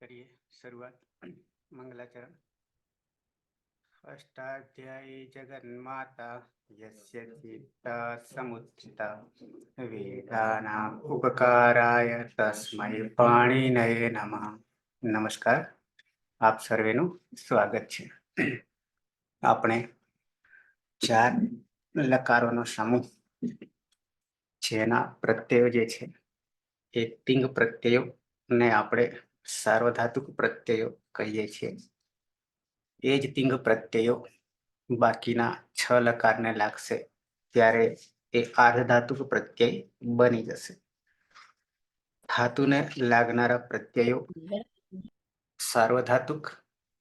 કરીએ શરૂઆત. મંગલાચરણ. અષ્ટાધ્યાયી જગન્માતા યસ્ય ચિત્તા સમુચ્ચિતા વેદાનામ ઉપકારાય તસ્મૈ પાણિનયે નમઃ. નમસ્કાર, આપ સર્વેનું સ્વાગત છે. આપણે ચાર લકારોનો સમૂહ જેના પ્રત્યયો જે છે એ તિંગ પ્રત્યયો ને આપણે સાર્વધાતુક પ્રત્યયો કહીએ છીએ. એ જ તિંગ પ્રત્યયો બાકીના 6 લકારને લાગશે ત્યારે એ આર્ધધાતુક પ્રત્યય બની જશે. ધાતુને લાગનારા પ્રત્યયો સાર્વધાતુક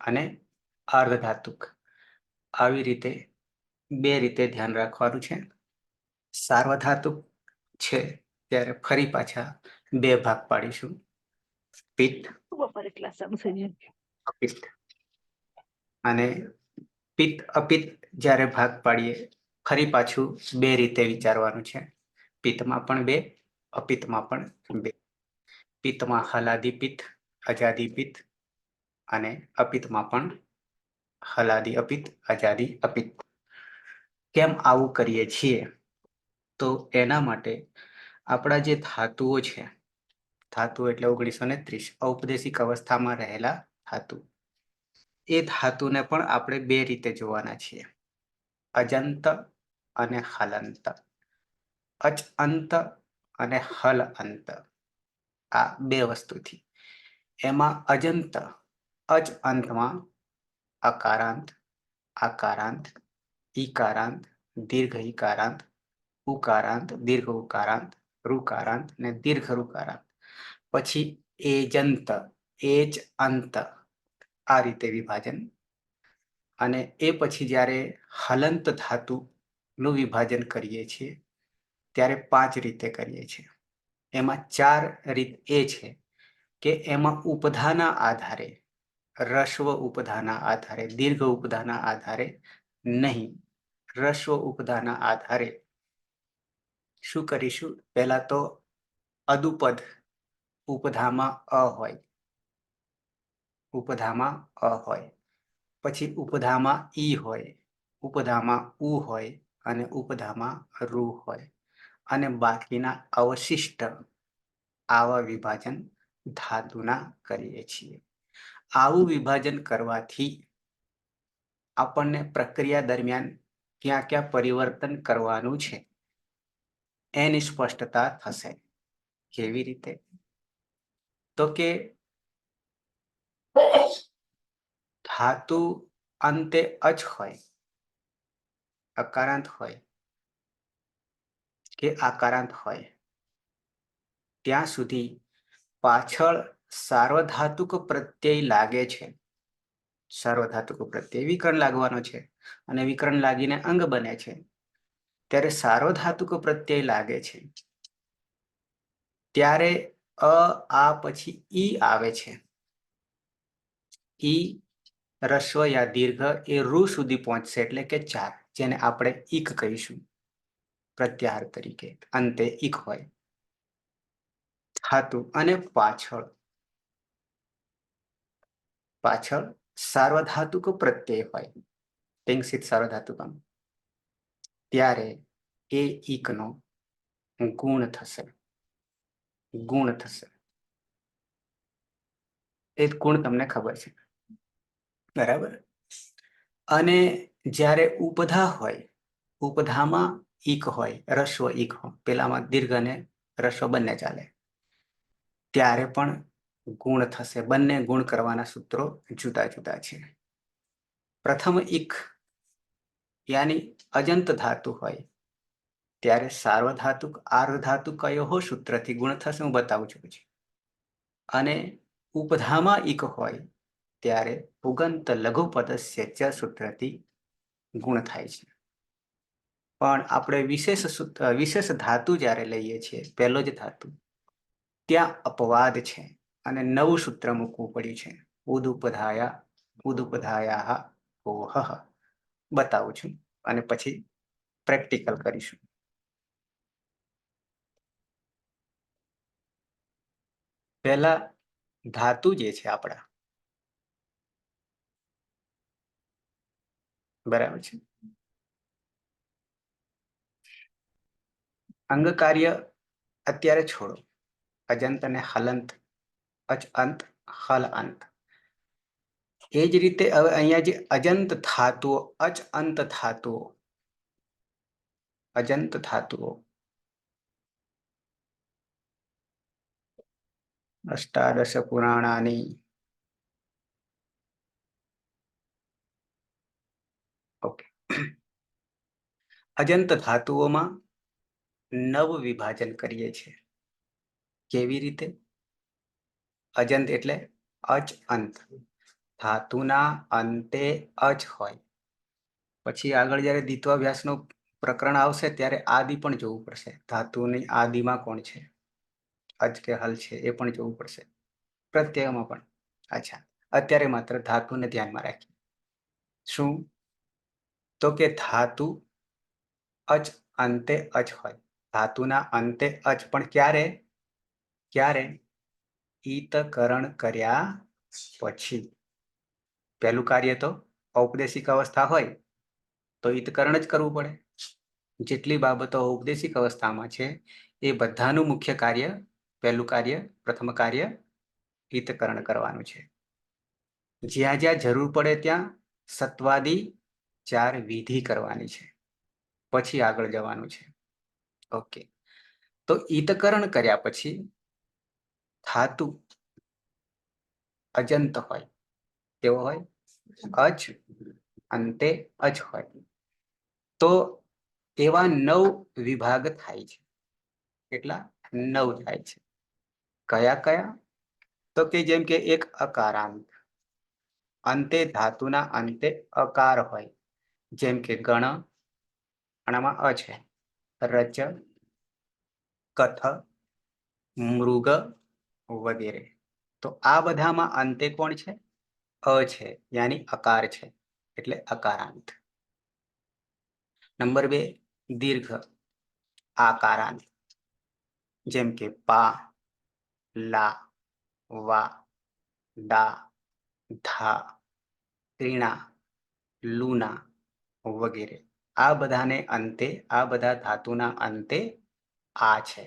અને આર્ધધાતુક આવી રીતે બે રીતે ધ્યાન રાખવાનું છે. સાર્વધાતુક છે ત્યારે ફરી પાછા બે ભાગ પાડીશું. પિત્ત અપિત્ત. અને પિત્ત અપિત્ત જ્યારે ભાગ પાડીએ ફરી પાછું બે રીતે વિચારવાનું છે. પિત્તમાં પણ બે, અપિત્તમાં પણ બે. પિત્તમાં હલાદી પિત્ત, અજાદી પિત્ત અને અપિત્તમાં પણ હલાદી અપિત્ત, અજાદી અપિત્ત. કેમ આવું કરીએ છીએ? તો એના માટે આપણા જે ધાતુઓ છે, ધાતુ એટલે 1930 ઔપદેશિક અવસ્થામાં રહેલા ધાતુ, એ ધાતુને પણ આપણે બે રીતે જોવાના છીએ, અજંત અને હલંત. અચ અંત અને હલ અંત, આ બે વસ્તુથી. એમાં અજંત, અચ અંતમાં અકારાંત, આકારાંત, ઈકારાંત, દીર્ઘ ઈકારાંત, ઉકારાંત, દીર્ઘ ઉકારાંત, ઋકારાંત ને દીર્ઘ ઋકારાંત. પછી એજંત, એચ અંત, આ રીતે વિભાજન. અને એ પછી જ્યારે હલંત ધાતુનું વિભાજન કરીએ છીએ ત્યારે 5 રીતે કરીએ છીએ. એમાં 4 રીત એ છે કે એમાં ઉપધાના આધારે, રસ્વ ઉપધાના આધારે, દીર્ઘ ઉપધાના આધારે નહીં, રસ્વ ઉપધાના આધારે શું કરીશું? પહેલા તો અદુપદ ઉપધામાં અ હોય, ઉપધામાં અ હોય, પછી ઉપધામાં ઈ હોય, ઉપધામાં ઉ હોય અને ઉપધામાં રૂ હોય. અને બાકીના અવશિષ્ટ આવા વિભાજન ધાતુના કરીએ છીએ. આવું વિભાજન કરવાથી આપણને પ્રક્રિયા દરમિયાન ક્યાં ક્યાં પરિવર્તન કરવાનું છે એની સ્પષ્ટતા થશે. કેવી રીતે? તો કે ધાતુ અંતે અચ હોય, અકારાંત હોય કે આકારાંત હોય ત્યાં સુધી પાછળ સાર્વધાતુક પ્રત્યય લાગે છે. સાર્વધાતુક પ્રત્યય વિકરણ લાગવાનો છે અને વિકરણ લાગીને અંગ બને છે. ત્યારે સાર્વધાતુક પ્રત્યય લાગે છે ત્યારે અ, આ પછી ઈ આવે છે. ઈ રસ્વ યા દીર્ઘ એ રૂ સુધી પહોંચશે એટલે કે 4, જેને આપણે ઈક કહીશું પ્રત્યાહાર તરીકે. અંતે ઈક હોય ધાતુ. અને પાછળ સાર્વધાતુક પ્રત્યય હોય, તિંગસિત સાર્વધાતુકમ, ત્યારે એ ઈકનો ગુણ થશે. ગુણ થશે. એ ગુણ તમને ખબર છે, બરાબર? અને જ્યારે ઉપધા હોય, ઉપધામાં ઈક હોય, રસ્વ ઈક હોય, પેલામાં દીર્ઘ અને રસ્વ બંને ચાલે, ત્યારે પણ ગુણ થશે. બંને ગુણ કરવાના સૂત્રો જુદા જુદા છે. પ્રથમ ઈક યાની અજંત ધાતુ હોય ત્યારે સાર્વધાતુક આર્ધધાતુક કયો સૂત્રથી ગુણ થશે હું બતાવું છું પછી. અને ઉપધામાં ઈક હોય ત્યારે પુગંત લઘુપદસ્ય ચ સૂત્રથી ગુણ થાય છે. પણ આપણે વિશેષ ધાતુ જ્યારે લઈએ છીએ, પહેલો જ ધાતુ, ત્યાં અપવાદ છે અને નવું સૂત્ર મૂકવું પડ્યું છે. ઉદુપધાયા ઓહ. બતાવું છું અને પછી પ્રેક્ટિકલ કરીશું. પહેલા ધાતુ જે છે આપણા, બરાબર છે, અંગ કાર્ય અત્યારે છોડો, અજંત અને હલંત, અચ અંત, હલ અંત. એ જ રીતે હવે અહીંયા જે અજંત ધાતુઓ, અચ અંત ધાતુઓ, અજંત ધાતુઓ, અષ્ટાદશ પુરાણાની, ઓકે, અજંત ધાતુઓમાં 9 વિભાજન કરીએ છીએ. કેવી રીતે? અજંત એટલે અચ અંત, ધાતુના અંતે અચ હોય. પછી આગળ જ્યારે દ્વિત્વાભ્યાસનું પ્રકરણ આવશે ત્યારે આદિ પણ જોવું પડશે. ધાતુની આદિમાં કોણ છે, અચ કે હલ છે એ પણ જોવું પડશે. પ્રત્યયમાં પણ. અચ્છા, અત્યારે માત્ર ધાતુને ધ્યાનમાં રાખીએ. શું? તો કે ધાતુ અચ અંતે અચ હોય. ધાતુના અંતે અચ, પણ ક્યારે? ક્યારે? ઈતકરણ કર્યા પછી. પહેલું કાર્ય તો ઔપદેશિક અવસ્થા હોય તો ઈતકરણ જ કરવું પડે. જેટલી બાબતો ઔપદેશિક અવસ્થામાં છે એ બધાનું મુખ્ય કાર્ય, પહેલું કાર્ય, પ્રથમ કાર્ય ઈતકરણ કરવાનું છે. જ્યાં જ્યાં જરૂર પડે ત્યાં સત્વાદી 4 વિધિ કરવાની છે, પછી આગળ જવાનું છે. ઓકે, તો ઈતકરણ કર્યા પછી ધાતુ અજંત હોય. કેવો હોય? અચ અંતે અચ હોય. તો એવા 9 વિભાગ થાય છે. કેટલા? 9 થાય છે. કયા કયા? તો કે જેમ કે એક અકારાંત, અંતે ધાતુના અંતે અકાર હોય, જેમ કે ગણ, આનામાં અ છે, રચ, કથ, મૃગ વગેરે. તો આ બધામાં અંતે કોણ છે? અ છે, યાની અકાર છે, એટલે અકારાંત. નંબર 2 દીર્ઘ આકારાંત, જેમ કે પા, લા, વા, દા, ધા, ત્રિણા, લુના વગેરે. આ બધાને અંતે, આ બધા ધાતુના અંતે આ છે,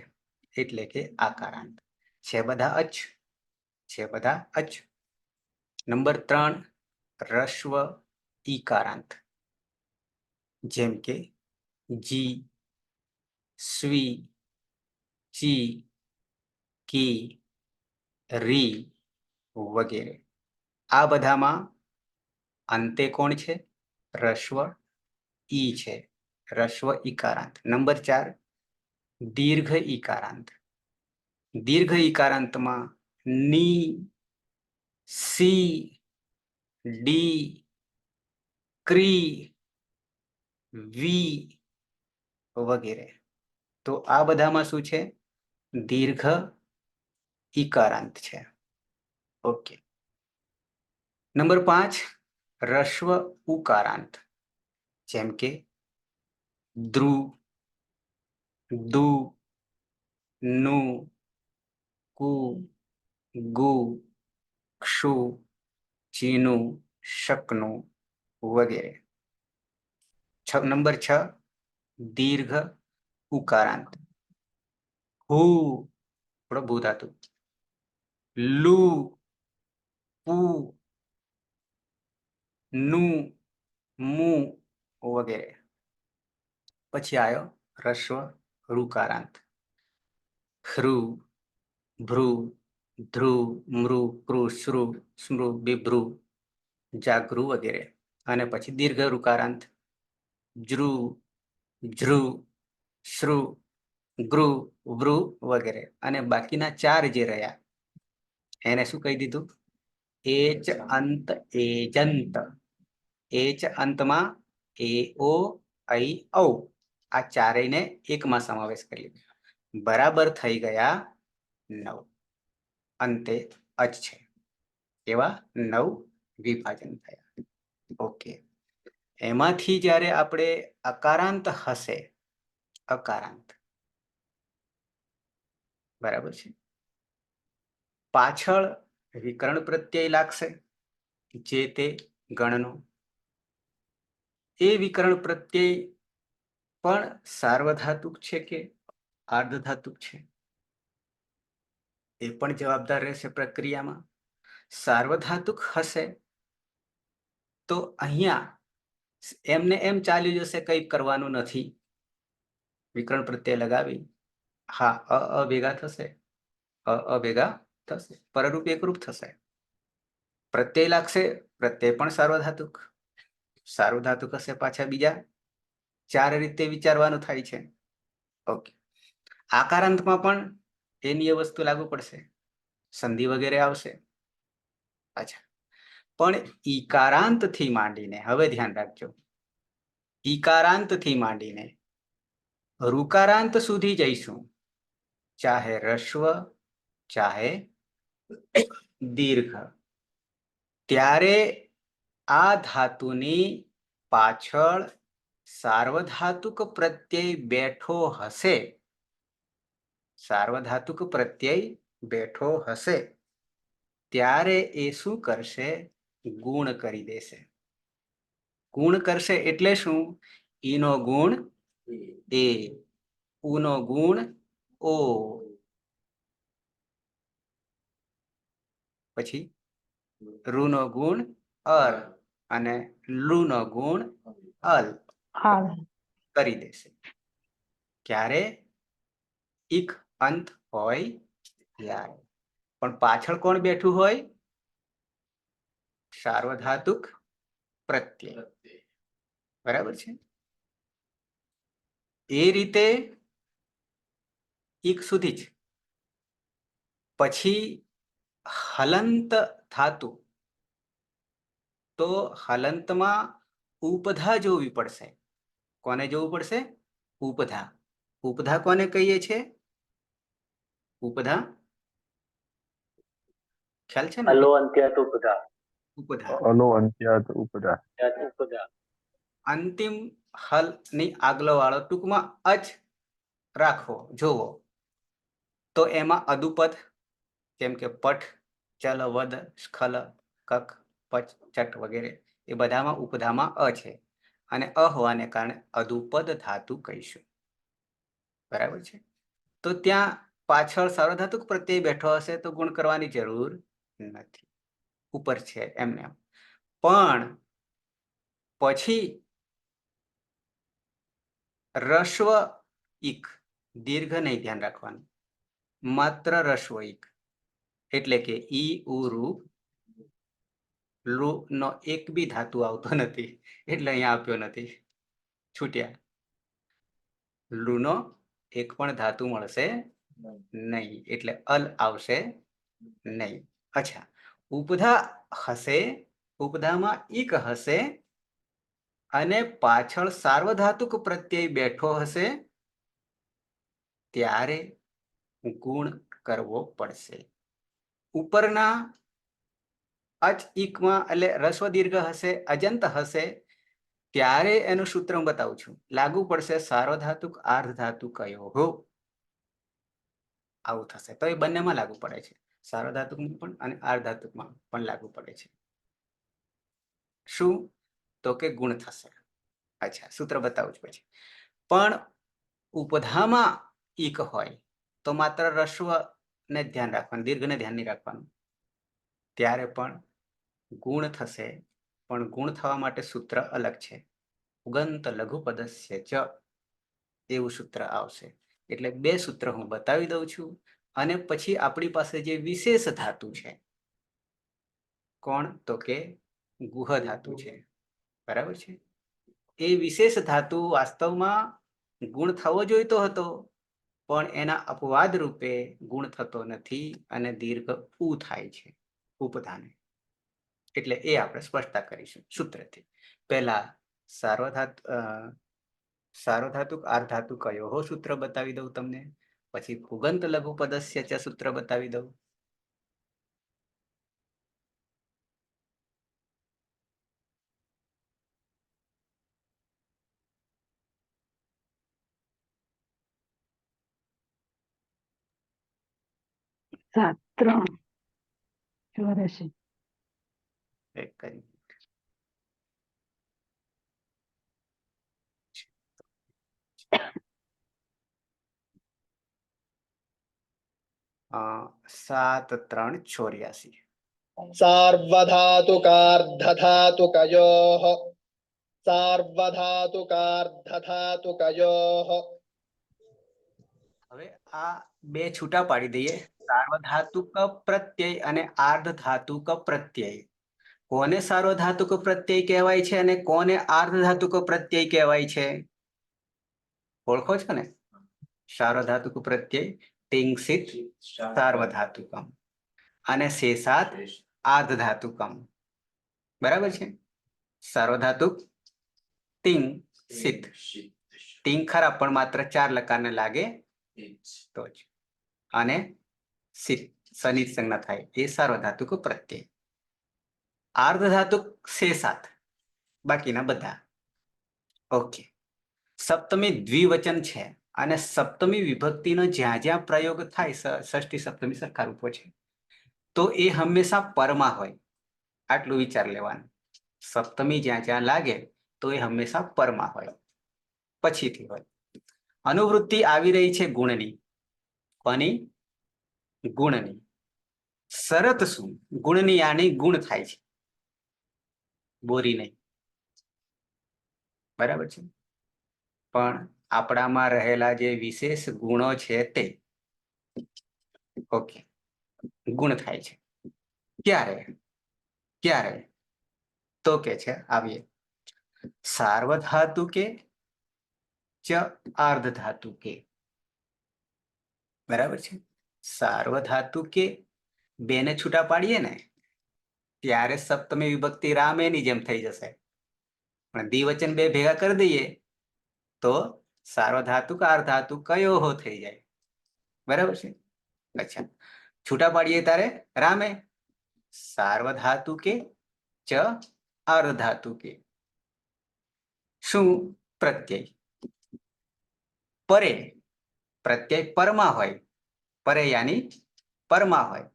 એટલે કે આકારાંત. છે બધા અચ, છે બધા અચ. નંબર 3 રસ્વ ઈકારાંત, જેમ કે જી, સ્વી, ચી, કી, રી વગેરે. આ બધામાં અંતે કોણ છે? રસ્વ ઈ છે, રસ્વ ઈકારાંત. નંબર 4 દીર્ઘ ઈકારાંત. દીર્ઘ ઈકારાંતમાં ની, સી, ડી, ક્રી, વી વગેરે. તો આ બધામાં શું છે? દીર્ઘ ઈકારાંત છે. ઓકે. નંબર 5 રસ્વ ઉકારાંત, જેમ કે દ્રુ, દુ, નુ, કુ, ગુ, ક્ષુ, ચીનું, શકનું વગેરે. નંબર 6 દીર્ઘ ઉકારાંત. હું, થોડો ભૂ ધાતુ, લુ, પુ, નું, મુ વગેરે. પછી આવ્યો રસ્વ ઋકારાંત. હ્રુ, ભ્રુ, ધ્રુ, મૃ, કૃ, શ્રુ, સ્મૃ, બિભ્રુ, જાગૃ વગેરે. અને પછી દીર્ઘ ઋકારાંત જૃ, ઝૃ, શ્રુ, ગૃ, વૃ વગેરે. અને બાકીના 4 જે રહ્યા એને શું કહી દીધું? એચ અંત એજંત. એચ અંતમાં એ, ઓ, ઐ, ઔ, આ ચારેયને એકમાં સમાવેશ કરી લીધો. બરાબર થઈ ગયા 9. અંતે અચ છે. એવા 9 વિભાજન થયા. ઓકે. એમાંથી જ્યારે આપણે અકારાંત હશે, અકારાંત, બરાબર છે, પાછળ વિકર્ણ પ્રત્યય લાગશે જે તે ગણનો. એ વિકર્ણ પ્રત્યય પણ સાર્વધાતુક છે કે આર્ધધાતુક છે એ પણ જવાબદાર રહેશે પ્રક્રિયામાં. સાર્વધાતુક હશે તો અહીંયા એમને એમ ચાલ્યું જશે, કંઈ કરવાનું નથી. વિકર્ણ પ્રત્યય લગાવી હા અ ભેગા થશે, અ ભેગા થશે, પરરૂપ એકરૂપ થશે. પ્રત્યય લાગશે, પ્રત્યય પણ સાર્વધાતુક. સાર્વધાતુક હશે પાછા બીજા 4 રીતે વિચારવાનું થાય છે. ઓકે, આકારાંતમાં પણ એની એ વસ્તુ લાગુ પડશે, સંધિ વગેરે આવશે. અચ્છા, પણ ઈકારાંત થી માંડીને, હવે ધ્યાન રાખજો, ઈકારાંત થી માંડીને ઋકારાંત સુધી જઈશું, ચાહે રસ્વ ચાહે દીર્ઘ, ત્યારે આ ધાતુની પાછળ સાર્વધાતુક પ્રત્યય બેઠો હશે. સાર્વધાતુક પ્રત્યય બેઠો હશે ત્યારે એ શું કરશે? ગુણ કરી દેશે. ગુણ કરશે એટલે શું? ઈનો ગુણ એ, ઉનો ગુણ ઓ, પછી રૂનો ગુણ અર અને લુનો ગુણ અલ કરી દેશે. ક્યારે? ઈક અંત હોય ત્યારે. પણ પાછળ કોણ બેઠું હોય? સાર્વધાતુક પ્રત્યય. બરાબર છે? એ રીતે ઈક સુધી જ. પછી હલંત ધાતુ, તો હલંતમાં ઉપધા જોવી પડશે. કોને જોવું પડશે? ઉપધા. ઉપધા કોને કહીએ છે? ઉપધા ખ્યાલ છે ને? અલો અંત્યાત ઉપધા. ઉપધા. અલો અંત્યાત ઉપધા. અંતિમ હલ ની આગલો વાળો ટૂંકમાં અચ રાખવો, જોવો તો એમાં અદુપદ, જેમ કે પઠ, ચલ, વદ, સ્ખલ, કક, પચ, ચટ વગેરે, એ બધામાં ઉપધામાં અ છે અને અ હોવાને કારણે અદુપદ ધાતુ કહીશું. બરાબર છે? તો ત્યાં પાછળ સાર્વધાતુક પ્રત્યય બેઠો હશે તો ગુણ કરવાની જરૂર નથી, ઉપર છે એમને. પણ પછી રસ્વ ઈક, દીર્ઘ નહીં, ધ્યાન રાખવાનું, માત્ર રસ્વ ઈક, એટલે કે ઈ ઉ રૂ નો એક બી ધાતુ આવતો નથી, એટલે અહીંયા આપ્યો નથી, છૂટ્યા. લુનો એક પણ ધાતુ મળશે નહીં, એટલે અલ આવશે નહીં. અચ્છા, ઉપધા હશે, ઉપધામાં ઈક હશે અને પાછળ સાર્વધાતુક પ્રત્યય બેઠો હશે ત્યારે ગુણ કરવો પડશે. ઉપરના અચ ઈકમાં એટલે રસ્વ દીર્ઘ હશે, અજંત હશે, ત્યારે એનું સૂત્ર હું બતાવું છું. લાગુ પડશે સાર્વધાતુક આર્ધધાતુ કયો હો, આવું થશે. તો એ બંનેમાં લાગુ પડે છે, સાર્વધાતુકમાં પણ અને આર્ધધાતુકમાં પણ લાગુ પડે છે. શું? તો કે ગુણ થશે. અચ્છા, સૂત્ર બતાવું છું પછી. પણ ઉપધામાં ઈક હોય તો માત્ર રસ્વ ને ધ્યાન રાખવાનું, દીર્ઘને ધ્યાન નહીં રાખવાનું, ત્યારે પણ ગુણ થશે. પણ ગુણ થવા માટે સૂત્ર અલગ છે, ઉગંત લઘુપદસ્ય ચ, એવું સૂત્ર આવશે. એટલે બે સૂત્ર હું બતાવી દઉં છું અને પછી આપણી પાસે જે વિશેષ ધાતુ છે, કોણ? તો કે ગુહ ધાતુ છે. બરાબર છે? એ વિશેષ ધાતુ વાસ્તવમાં ગુણ થવો જોઈતો હતો, પણ એના અપવાદ રૂપે ગુણ થતો નથી અને દીર્ઘ ઉ થાય છે ઉપધાને. એટલે એ આપણે સ્પષ્ટતા કરીશું સૂત્રથી. પહેલા સાર્વધાતુક આર્ધધાતુ કયો હો સૂત્ર બતાવી દઉં તમને, પછી પુગંત લઘુપદસ્ય ચ સૂત્ર બતાવી દઉં. સાત ત્રણ 84. એક જ મિનિટ. અ, 7 3 84. सार्वधातुकार्धधातुकयोः सार्वधातुकार्धधातुकयोः હવે આ બે છૂટા પાડી દઈએ, સાર્વધાતુક પ્રત્યય અને આર્ધધાતુક પ્રત્યય. કોને સાર્વધાતુક પ્રત્યય કહેવાય છે અને કોને આર્ધધાતુક પ્રત્યય કહેવાય છે? ઓળખો છો ને? સાર્વધાતુક પ્રત્યય ટિંગસિત સાર્વધાતુકમ અને શેષાત આર્ધધાતુકમ. બરાબર છે? સાર્વધાતુક ટિંગ સિત. ટિંગ ખરા પણ માત્ર 4 લકારને લાગે તો જ, અને સિત સનિત સંજ્ઞા થાય એ સાર્વધાતુક પ્રત્યય. આર્ધધાતુક શેષાત, બાકીના બધા. ઓકે. સપ્તમી દ્વિવચન છે અને સપ્તમી વિભક્તિનો જ્યાં જ્યાં પ્રયોગ થાય, ષષ્ઠી સપ્તમી સરખા રૂપો છે, તો એ હંમેશા પરમાં હોય. આટલું વિચાર લેવાનું. સપ્તમી જ્યાં જ્યાં લાગે તો એ હંમેશા પરમાં હોય, પછીથી હોય. અનુવૃત્તિ આવી રહી છે ગુણની. કોની? ગુણની. શરત શું? ગુણની આની ગુણ થાય છે, બોરી નહીં. બરાબર છે? પણ આપણામાં રહેલા જે વિશેષ ગુણો છે તે ઓકે ગુણ થાય છે. ક્યારે? ક્યારે? તો કે છે આવીએ, સાર્વધાતુકે ચ આર્ધધાતુકે. બરાબર છે? સાર્વધાતુકે બેને છૂટા પાડીએ ને ત્યારે સપ્તમી વિભક્તિ રામ એની જેમ થઈ જશે. પણ દ્વિવચન બે ભેગા કરી દઈએ તો સાર્વધાતુક આર્ધધાતુક કયો થઈ જાય. બરાબર છે? અચ્છા, છૂટા પાડીએ ત્યારે રામે. સાર્વધાતુકે ચ અર્ધધાતુકે. શું? પ્રત્યય પરે. પ્રત્યય પરમાં હોય, પરે યાની પરમાં હોય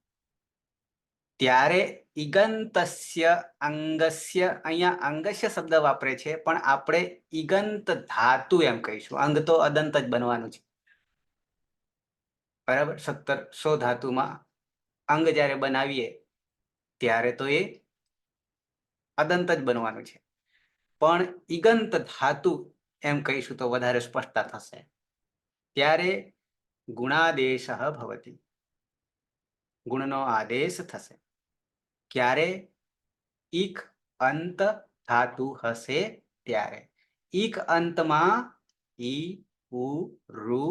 ત્યારે ઈગંતસ્ય અંગસ્ય, અહીંયા અંગસ્ય શબ્દ વાપરે છે પણ આપણે ઈગંત ધાતુ એમ કહીશું. અંગ તો અદંત જ બનવાનું છે. બરાબર? 1700 ધાતુમાં અંગ જ્યારે બનાવીએ ત્યારે તો એ અદંત જ બનવાનું છે, પણ ઈગંત ધાતુ એમ કહીશું તો વધારે સ્પષ્ટતા થશે. ત્યારે ગુણાદેશ ભવતી, ગુણનો આદેશ થશે. ક્યારે? ઈક અંત ધાતુ હશે ત્યારે. ઈક અંતમાં ઈ ઉ રુ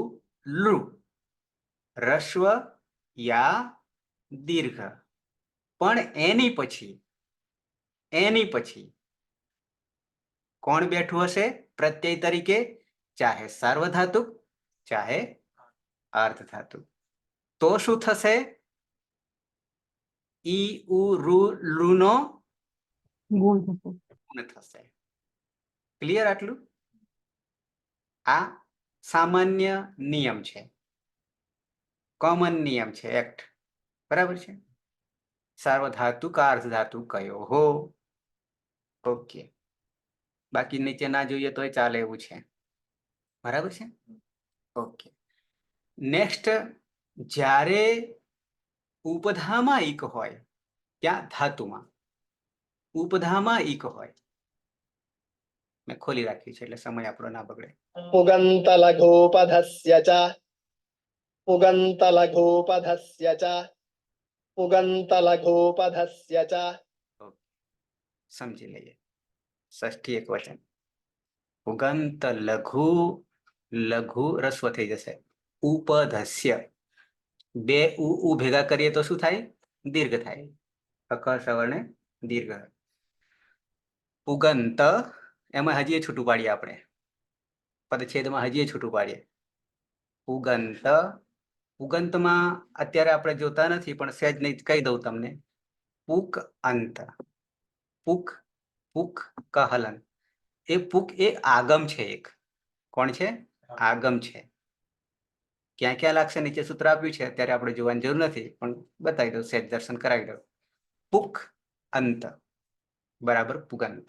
લુ, રસ્વ યા દીર્ઘ. પણ એની પછી કોણ બેઠું હશે પ્રત્યય તરીકે? ચાહે સાર્વધાતુક ચાહે અર્ધધાતુક. તો શું થશે? ઈ ઉ રુ લુ નો ગુણ થશે. ગુણ થશે. ક્લિયર આટલું? આ સામાન્ય નિયમ છે, કોમન નિયમ છે, એક્ટ. બરાબર છે? સાર્વધાતુક અર્ધધાતુક કયો હો. ઓકે. બાકી નીચે ના જોઈએ તોય ચાલે એવું છે. બરાબર છે? ઓકે. નેક્સ્ટ, જ્યારે ઉપધામાં ઈક હોય, ત્યાં ધાતુમાં ઉપધામાં ઈક હોય, મેં ખોલી રાખ્યું છે એટલે સમય આપણો ના બગડે. पुगन्तलघूपधस्य च पुगन्तलघूपधस्य च पुगन्तलघूपधस्य च સમજી લઈએ. ષષ્ઠી એક વચન. પુગંત લઘુ, લઘુ રસ્વ થઈ જશે. ઉપધસ્ય, બે ઉ ભેગા કરીએ તો શું થાય? દીર્ઘ થાય. અકર સવર્ણે દીર્ઘ. પુગંત, એમાં હજી છૂટું પાડીએ આપણે, પદછેદમાં હજી છૂટું પાડીએ. પુગંત, પુગંતમાં અત્યારે આપણે જોતા નથી પણ સહેજ નહીં કહી દઉં તમને. પુક અંત, પુક, પુક કા હલન. એ પુક એ આગમ છે એક. કોણ છે? આગમ છે. ક્યાં ક્યાં લાગશે નીચે સૂત્ર આપ્યું છે, અત્યારે આપણે જોવાની જરૂર નથી પણ બતાવી દઉં, સહેજ દર્શન કરાવી દઉં. પુક અંત બરાબર પુગંત.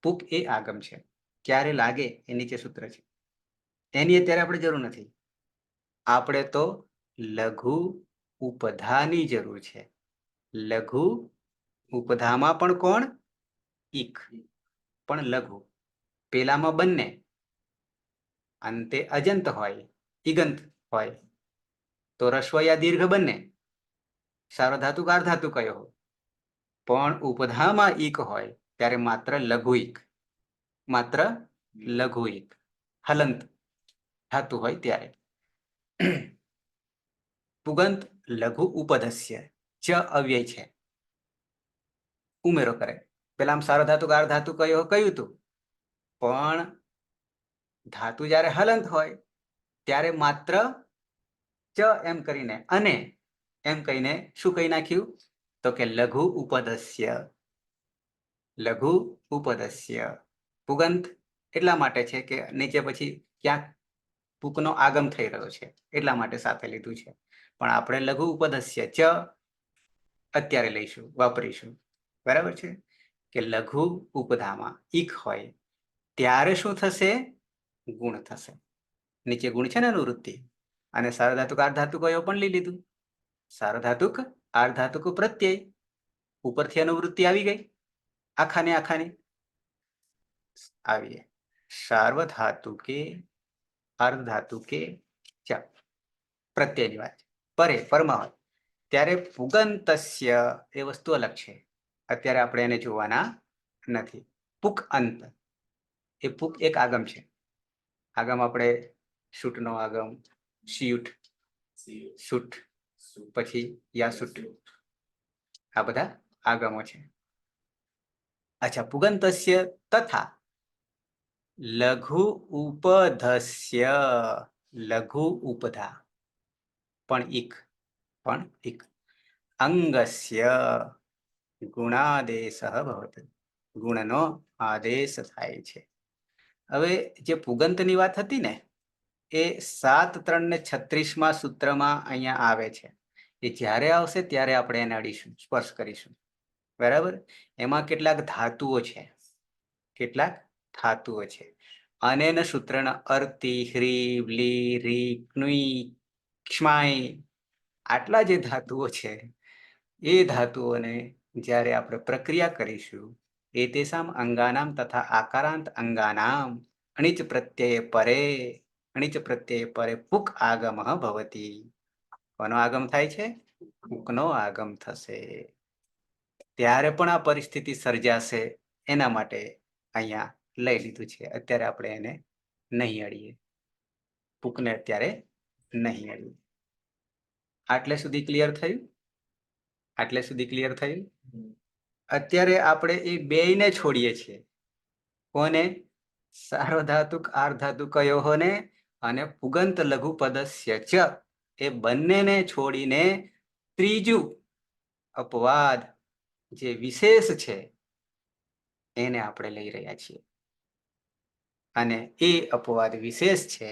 પુક એ આગમ છે, ક્યારે લાગે એ નીચે સૂત્ર છે, એની અત્યારે આપણે જરૂર નથી. આપણે તો લઘુ ઉપધાની જરૂર છે. લઘુ ઉપધામાં પણ કોણ? ઈક, પણ લઘુ. પેલામાં બંને અંતે અજંત હોય, ઈગંત હોય, તો રસ્વ યા દીર્ઘ બંને, સાર્વધાતુક અર્ધાતુક કયો હોય. પણ ઉપધામાં ઈક હોય ત્યારે માત્ર લઘુ ઈક, માત્ર લઘુ ઈક, હલંત ધાતુ હોય ત્યારે. પુગંત લઘુ ઉપધસ્ય, ચ અવ્યય છે, ઉમેરો કરે. પેલા સાર્વધાતુક અર્ધાતુક કયો કહ્યું હતું, પણ ધાતુ જ્યારે હલંત હોય ત્યારે માત્ર ચ એમ કરીને અને એમ કહીને શું કહી નાખ્યું, તો કે લઘુ ઉપદસ્ય. લઘુ ઉપદસ્ય પુગંત એટલા માટે છે કે નીચે પછી ક્યાંક પુકનો આગમ થઈ રહ્યો છે એટલા માટે સાથે લીધું છે. પણ આપણે લઘુ ઉપદસ્ય ચ અત્યારે લઈશું, વાપરીશું. બરાબર છે કે લઘુ ઉપધામાં ઈક હોય ત્યારે શું થશે? ગુણ થશે. નીચે ગુણ છે ને અનુવૃત્તિ, અને સાર્વધાતુક અર્ધાતુક કયો પણ લઈ લીધું. સાર્વધાતુક અર્ધાતુક પ્રત્યય, ઉપરથી અનુવૃત્તિ આવી ગઈ, આખાને આખાની આવીએ. સાર્વધાતુકે અર્ધાતુકે ચ પ્રત્યયની વાત પરે પરમાં હોય ત્યારે પુગંતસ્ય એ વસ્તુ અલગ છે, અત્યારે આપણે એને જોવાના નથી. પુક અંત એ પુક એક આગમ છે. આગમ આપણે શૂટનો આગમ, શિયુટ, શૂટ, પછી યાસુટ, આ બધા આગમો છે. અચ્છા, પુગંતસ્ય તથા લઘુ ઉપધસ્ય, લઘુ ઉપધા પણ ઈક, અંગસ્ય ગુણાદેશ ભવતિ, ગુણનો આદેશ થાય છે. હવે જે પુગંતની વાત હતી ને એ 7, 3 ને 36 સૂત્રમાં અહીંયા આવે છે. એ જ્યારે આવશે ત્યારે આપણે એને અડીશું, સ્પર્શ કરીશું. બરાબર. એમાં કેટલાક ધાતુઓ છે, કેટલાક ધાતુઓ છે. અને સૂત્રના અર્તિ, હ્રી, વ્લી, રી, ક્નુઈ, ક્ષ્માય, આટલા જે ધાતુઓ છે એ ધાતુઓને જ્યારે આપણે પ્રક્રિયા કરીશું, એતેષામ અંગાનામ તથા આકારાંત અંગાનામ અણિચ પ્રત્યય પરે, અણિચ પ્રત્યય પરે પુક આગમ ભવતિ. કોનો આગમ થાય છે? પુકનો આગમ થશે. ત્યારે પણ આ પરિસ્થિતિ સર્જાશે, એના માટે અહીંયા લઈ લીધું છે. અત્યારે આપણે એને નહીં અડીએ, પુકને અત્યારે નહીં અડીએ. આટલે સુધી ક્લિયર થયું? આટલે સુધી ક્લિયર થયું? અત્યારે આપણે એ બેયને છોડીએ છીએ. કોને? સાર્વધાતુક અર્ધાતુકયોને અને પુગંત લઘુ પદસ્ય ચ, એ બંનેને છોડીને ત્રીજું અપવાદ જે વિશેષ છે એને આપણે લઈ રહ્યા છીએ. અને એ અપવાદ વિશેષ છે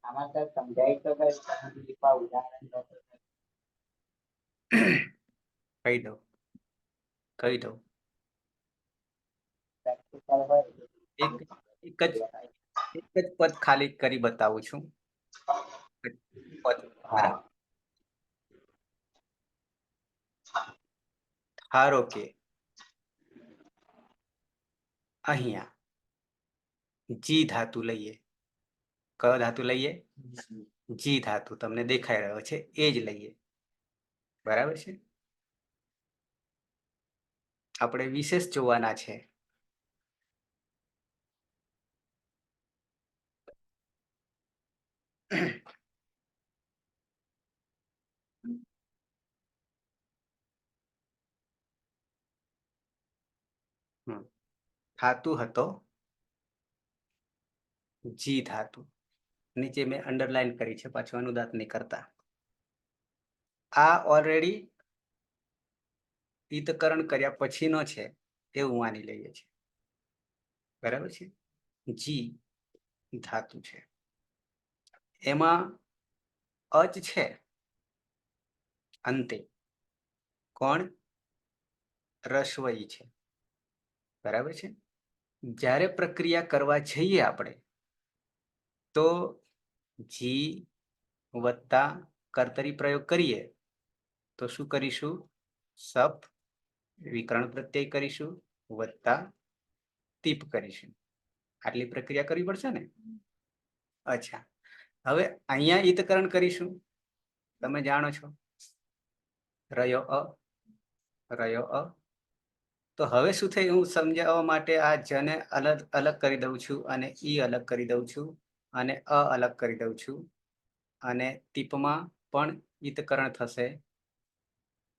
આમાં સર સમજાય તો ઉદાહરણ કહી દઉં. એક જ પદ ખાલી કરી બતાવું છું. ધારો કે અહીંયા જી ધાતુ લઈએ. કયો ધાતુ લઈએ? જી ધાતુ તમને દેખાઈ રહ્યો છે એ જ લઈએ. બરાબર છે. આપણે વિશેષ જોવાના છે. ધાતુ હતો જી ધાતુ, નીચે મેં અંડરલાઈન કરી છે, પાછું અનુદાત નહીં કરતા. આ ઓલરેડી ઈતકરણ કર્યા પછીનો છે એવું માની લઈએ છીએ. બરાબર છે. જી ધાતુ છે. એમાં અચ છે અંતે, કોણ? રસ્વઈ છે. બરાબર છે. જ્યારે પ્રક્રિયા કરવા જઈએ આપણે તો જી વત્તા કર્તરી પ્રયોગ કરીએ તો શું કરીશું? સપ વિકરણ પ્રત્યય કરીશું વત્તા તીપ કરીશું. આટલી પ્રક્રિયા કરવી પડશે ને. અચ્છા, હવે અહીંયા ઈતકરણ કરીશું. તમે જાણો છો રયો અ. તો હવે શું થઈ? હું સમજાવવા માટે આ જને અલગ અલગ કરી દઉં છું અને ઈ અલગ કરી દઉં છું અને અ અલગ કરી દઉં છું અને તીપમાં પણ ઈતકરણ થશે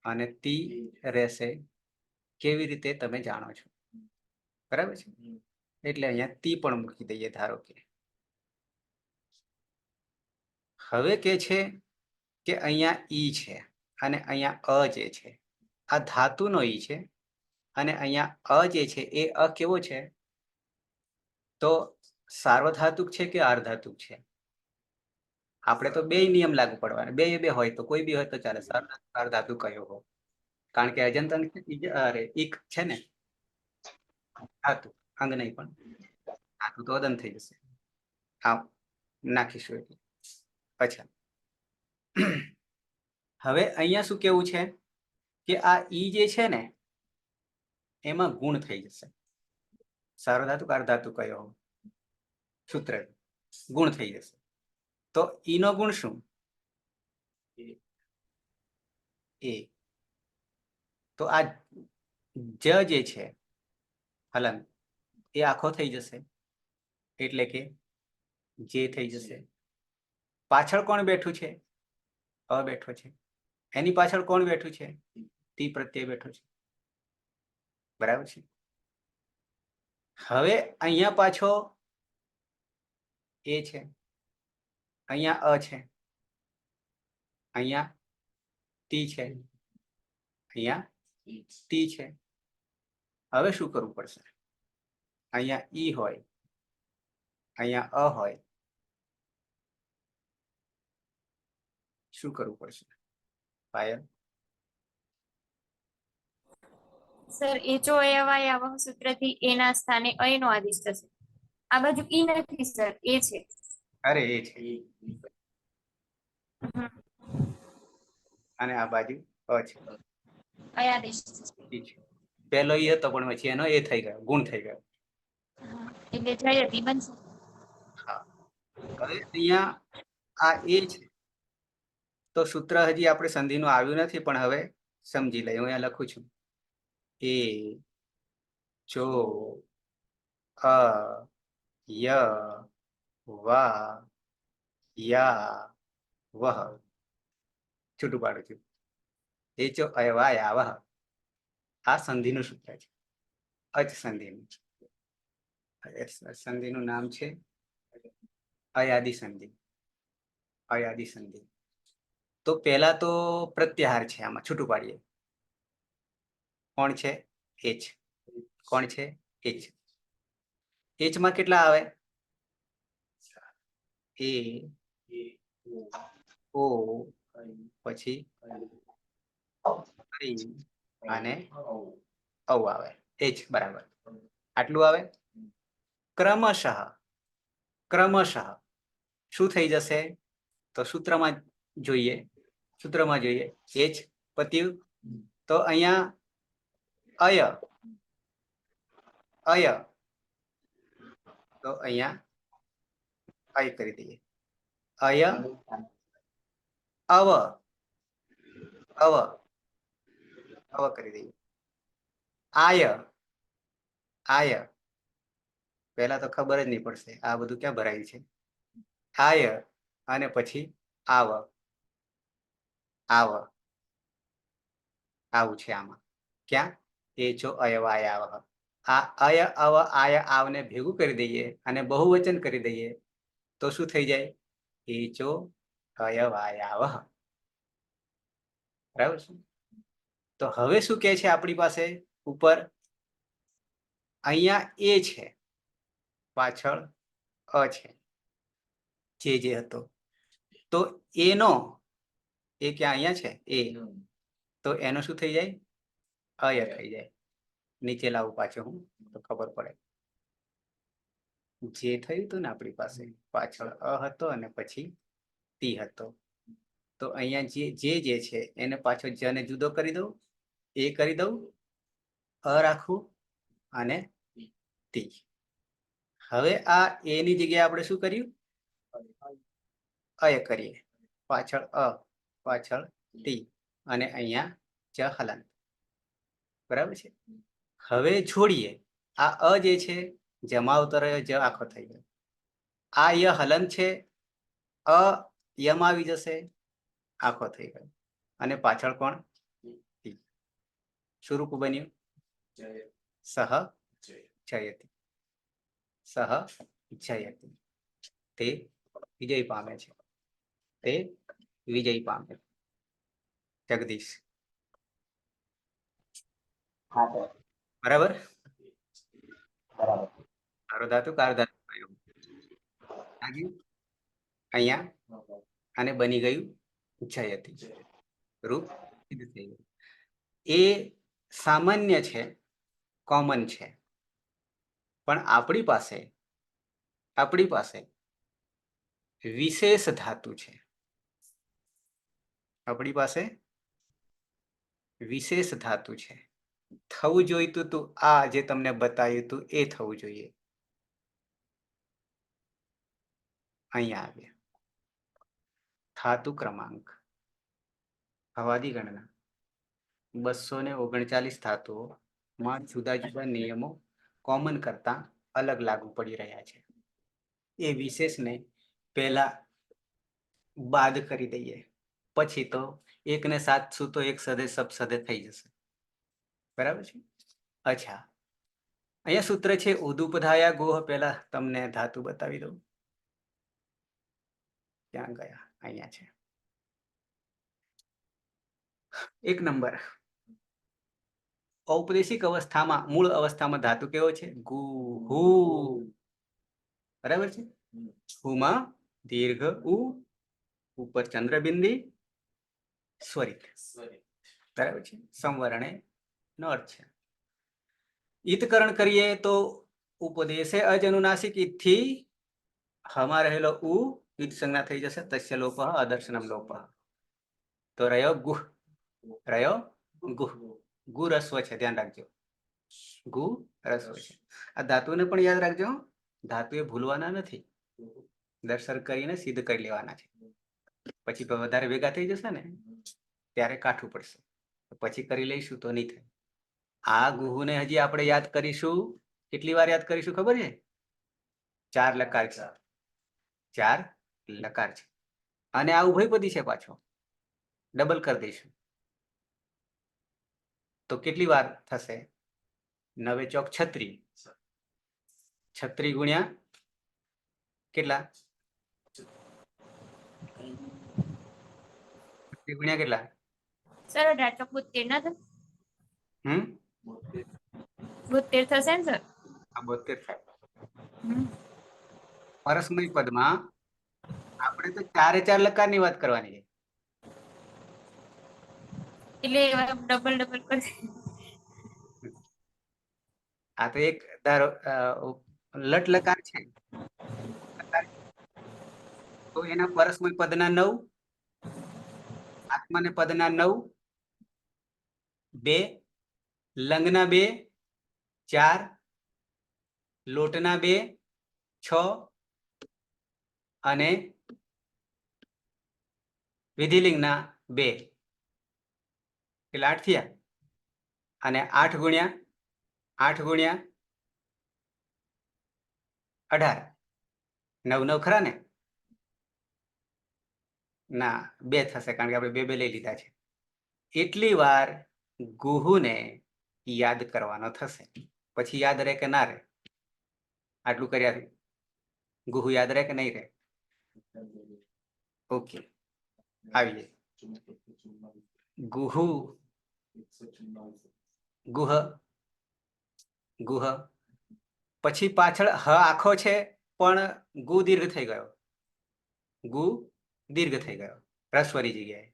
અને તી રહેશે. કેવી રીતે તમે જાણો છો, બરાબર છે. એટલે અહીંયા તી પણ મૂકી દઈએ. ધારો કે હવે કે છે કે અહીંયા ઈ છે અને અહીંયા અ જે છે આ ધાતુનો ઈ છે અને અહીંયા અ જે છે એ અ કેવો છે? તો સાર્વધાતુક છે કે આર્ધાતુક છે? આપણે તો બે નિયમ લાગુ પડવાના. બે હોય તો કોઈ બી હોય તો ચાલે. સાર્વધાતુક કયો હો, કારણ કે અજંત ઈક છે ને ધાતુ, અંગ નહીં પણ ધાતુ તો અદંત થઈ જશે. હા, નાખીશું એટલે. અચ્છા, હવે અહીંયા શું કેવું છે કે આ ઈ જે છે ને એમાં ગુણ થઈ જશે. સાર્વધાતુક આર્ધાતુક કયો હો, સૂત્ર ગુણ થઈ જશે. તો ઈ નો ગુણ શું? એ. તો આ જ જે છે હલન એ આખો થઈ જશે એટલે કે જે થઈ જશે. પાછળ કોણ બેઠું છે? અ બેઠો છે. એની પાછળ કોણ બેઠું છે? તી પ્રત્યય બેઠો છે. બરાબર છે. હવે અહીંયા પાછો એ છે, અહીંયા અ છે, અહીંયા તી છે, અહીંયા તી છે. હવે શું કરવું પડશે? અહીંયા ઈ હોય, અહીંયા અ હોય. શું કરવું પડશે પાયલ? સર એચો અયવાય સૂત્રથી એના સ્થાને અયનો આદેશ થશે. આ બાજુ ઈ નથી સર, એ છે. અરે એ છે અને આ બાજુ અ છે. અયાદેશ ઈ છે. પહેલો ઈ હતો પણ પછી એનો એ થઈ ગયો, ગુણ થઈ ગયો. એટલે જયતી બનશે. હા, હવે અહીંયા આ એ છે તો સૂત્ર હજી આપણે સંધિનું આવ્યું નથી પણ હવે સમજી લઈએ. હું અહીંયા લખું છું એ જો અ ય વા યા વહ. છૂટું પાડું છું. એ જો અયવાય આવહ. આ સંધિનું સૂત્ર છે, અચ સંધિનું. સંધિનું નામ છે અયાદિ સંધિ. અયાદિ સંધિ. તો પહેલા તો પ્રત્યાહાર છે. આમાં છૂટું પાડીએ. કોણ છે? એચ. કોણ છે? એચ. એચ માં કેટલા આવે? એ ઓ પછી અને ઔ આવે. એચ બરાબર આટલું આવે. ક્રમશઃ શું થઈ જશે? તો સૂત્રમાં જોઈએ. એચ પત્યું. તો અહીંયા અય તો અહીંયા અય કરી દઈએ. અય અવ કરી દઈએ. આય પહેલા તો ખબર જ નહીં પડશે આ બધું ક્યાં ભરાય છે. આય અને પછી આવું છે આમાં. ક્યાં? એ જો અયવાય આવ. આ અય અવ આય આવને ભેગું કરી દઈએ અને બહુવચન કરી દઈએ તો શું થઈ જાય? એ જો અયવાય આવ. બરાબર છે. તો હવે શું કહે છે આપણી પાસે ઉપર? અહીંયા એ છે પાછળ અ છે જે હતો તો એનો એ ક્યાં અહીંયા છે એ તો એનો શું થઈ જાય અય થઈ જાય નીચે લાવું પાછું હું તો ખબર પડે જે થયું હતું ને આપણી પાસે પાછળ અ હતો અને પછી તી હતો તો અહીંયા જે છે એને પાછો જને જુદો કરી દઉં એ કરી દઉં અ રાખવું અને તી હવે આ એ ની જગ્યાએ આપણે શું કર્યું અય કરીએ પાછળ અ પાછળ તી અને અહીંયા ચ હલન બરાબર છે હવે છોડીએ આ અ જે છે જમાવતો રહ્યો જ આખો થઈ ગયો આ ય હલન છે અ યમાં આવી જશે આખો થઈ ગયો અને પાછળ કોણ તી શું રૂપ બન્યું સહ જયતિ સહ જયતિ તે વિજય પામે છે તે વિજય પામે જગદીશ બરાબર કારો ધાતુ કાર ધાતુ આવ્યું. અહીંયા અને બની ગયું જયતિ રૂપ સિદ્ધ થઈ ગયું એ સામાન્ય છે કોમન છે પણ આપણી પાસે વિશેષ ધાતુ છે આપણી પાસે વિશેષ ધાતુ છે થવું જોઈતું તું આ જે તમને બતાવ્યું તું એ થવું જોઈએ અહીંયા આવ્યા ધાતુ ક્રમાંક હવાદી ગણના 239 ધાતુઓમાં જુદા જુદા નિયમો કોમન કરતા અલગ લાગુ પડી રહ્યા છે એ વિશેષને પહેલા બાદ કરી દઈએ પછી તો 1 ને 7 શું તો એક સદે સબ સદે થઈ જશે બરાબર છે અચ્છા અહીંયા સૂત્ર છે ઉદુપધાયા ગોહ પહેલા તમને ધાતુ બતાવી દઉં ક્યાં ગયા અહીંયા છે 1 નંબર ઔપદેશિક અવસ્થામાં મૂળ અવસ્થામાં ધાતુ કેવો છે ગુહુ બરાબર છે હુમાં દીર્ઘ ઉ ઉપર ચંદ્રબિંદી સ્વરિત બરાબર છે સંવરણે નો અર્થ છે ઈતકરણ કરીએ તો ઉપદેશે અજ અનુનાસિક ઈથી હમાં રહેલો ઉ ઈદ સંજ્ઞા થઈ જશે તસ્ય લોપ અદર્શનમ લોપ તો રહ્યો ગુહ ગુ રસ્વ છે ધ્યાન રાખજો ગુ રસ્વ છે આ ધાતુને પણ યાદ રાખજો ધાતુ એ ભૂલવાના નથી દર્શન કરીને સિદ્ધ કરી લેવાના છે પછી વધારે ભેગા થઈ જશે ને ત્યારે કાઠું પડશે પછી કરી લઈશું તો નહીં થાય આ ગુહુને હજી આપણે યાદ કરીશું કેટલી વાર યાદ કરીશું ખબર છે 4 લકાર છે 4 લકાર છે અને આ ઉભયપદી છે પાછો ડબલ કરી દઈશું તો કેટલી વાર થશે 9 ચોક 36 36 ગુણ્યા કેટલા 36 ગુણ્યા કેટલા સર 1872 ના થાય 72 થશે ને સર આ 72 થાય પરસ્મય પદમાં આપણે તો 4 લકારની વાત કરવાની છે એટલે ડબલ કરી આ તો એક ધારો લટ લકાર છે તો એના પરસ્મય પદના 9 આત્માને પદના 9 2 લંગના 2 4 લોટના 2 6 અને વિધિલિંગના 2 એટલે 8 થયા અને 8 ગુણ્યા 18 9 ખરા ને ના 2 થશે કારણ કે આપણે 2 લઈ લીધા છે એટલી વાર ગુહુને યાદ કરવાનો થશે પછી યાદ રહે કે ના રહે આટલું કર્યા ગુહુ યાદ રહે કે નહીં રહે ઓકે આવીએ ગુહુ ગુહ ગુહ પછી પાછળ હ આખો છે પણ ગુ દીર્ઘ થઈ ગયો, ગુ દીર્ઘ થઈ ગયો રસ્વરી જગ્યાએ,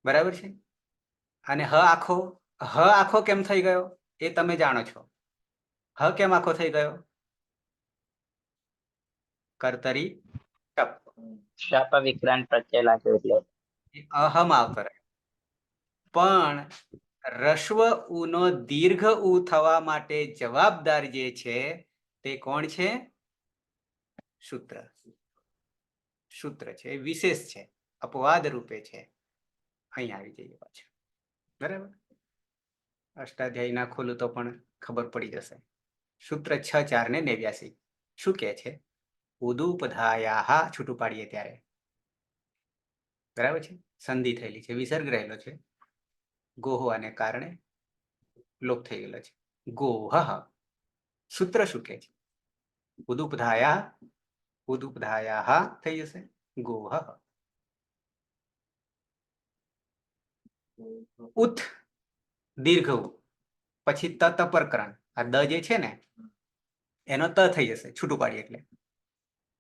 બરાબર છે. અને હ આખો કેમ થઈ ગયો એ તમે જાણો છો. હ કેમ આખો થઈ ગયો? કર્તરી ટપ શાપ વિક્રાંત પ્રત્યય લાગ્યો એટલે અહમ આવતો રહે. પણ રસ્વ ઉનો દીર્ઘ ઉ થવા માટે જવાબદાર જે છે તે કોણ છે? સૂત્ર. સૂત્ર છે, વિશેષ છે, અપવાદ રૂપે છે. અહીં આવી જઈએ પાછું, બરાબર. અષ્ટાધ્યાયી ના ખોલું તો પણ ખબર પડી જશે. સૂત્ર 6.4 ને 89 શું કે છે? ઉદુપધાયા છૂટું પાડીએ ત્યારે, બરાબર છે. સંધિ થયેલી છે, વિસર્ગ રહેલો છે, ગોહવાને કારણે લોપ થઈ ગયેલો છે. ગોહ. સૂત્ર શું કે છે? ઉદુપધાયા થઈ જશે ગોહ. ઉત દીર્ઘ ઉ પછી તત પરકરણ, આ દ જે છે ને એનો ત થઈ જશે છૂટું પાડીએ એટલે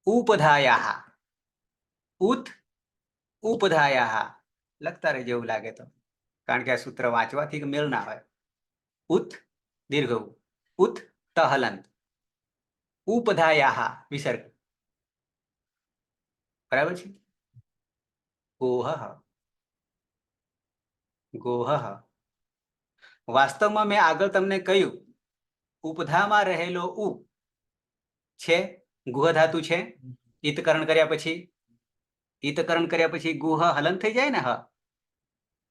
ઉપધાયા. ઉત ઉપધાયા લખતા રહે જેવું લાગે તો, કારણ કે આ સૂત્ર વાંચવાથી મેળ ના હોય. ઉત દીર્ઘ ઉ, ઉત ત હલંત, ઉપધાયા વિસર્ગ, બરાબર છે. ગોહ. ગોહ. વાસ્તવમાં મેં આગળ તમને કહ્યું ઉપધામાં રહેલો ઉ છે, ગુહ ધાતુ છે. ઈતકરણ કર્યા પછી ગુહ હલન થઈ જાય ને. હ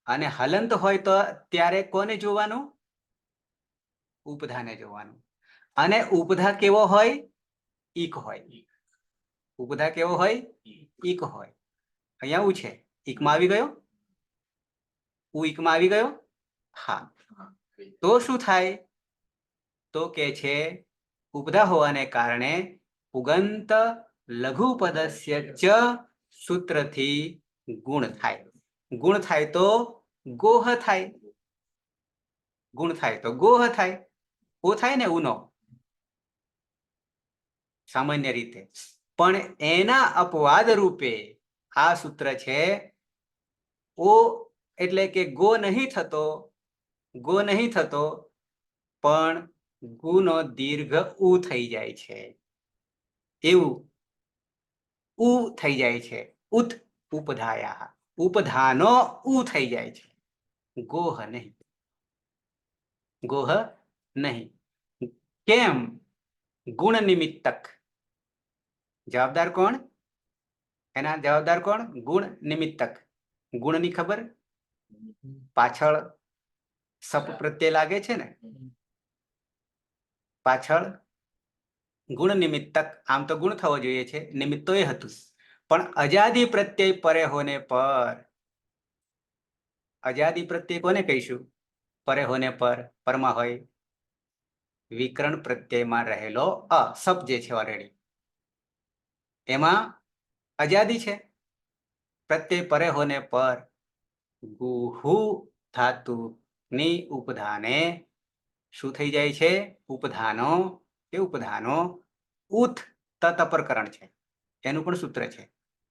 અને હલંત હોય તો ત્યારે કોને જોવાનું? ઉપધાને જોવાનું. અને ઉપધા કેવો હોય? ઈક હોય. ઉપધા કેવો હોય? ઈક હોય. અહીંયા ઉ છે, ઈકમાં આવી ગયો. ઉ ઈકમાં આવી ગયો. હા, તો શું થાય? તો કે છે ઉપધા હોવાને કારણે પુગંત લઘુ પદસ્ય ચ સૂત્રથી ગુણ થાય. ગુણ થાય તો ગોહ થાય. ગુણ થાય તો ગોહ થાય. ઓ થાય ને ઉનો સામાન્ય રીતે, પણ એના અપવાદ રૂપે આ સૂત્ર છે. ઓ એટલે કે ગો નહીં થતો, ગો નહીં થતો, પણ ગુનો દીર્ઘ ઉ થઈ જાય છે. એવું ઉ થઈ જાય છે. ઉત ઉપધાયા, ઉપધાનો ઉ થઈ જાય છે. ગોહ નહીં. ગોહ નહીં. કેમ? ગુણ નિમિત્તક. જવાબદાર કોણ? એના જવાબદાર કોણ? ગુણ નિમિત્તક. ગુણની ખબર પાછળ સપ પ્રત્યય લાગે છે ને, પાછળ ગુણ નિમિત્તક. આમ તો ગુણ થવો જોઈએ છે, નિમિત્ત તો એ હતું, પણ અજાદી પ્રત્યય પરે હોને પર. અજાદી પ્રત્યય કોને કહીશું? પરે હોને પર, પરમાં હોય. વિકરણ પ્રત્યયમાં રહેલો અ સપ જે છે ઓલરેડી એમાં અજાદી છે. પ્રત્યય પરે હોને પર ગુહુ ધાતુ ની ઉપધાને શું થઈ જાય છે? ઉપધાનો કે ઉપધાનો ઉત તત પ્રકરણ છે. એનું પણ સૂત્ર છે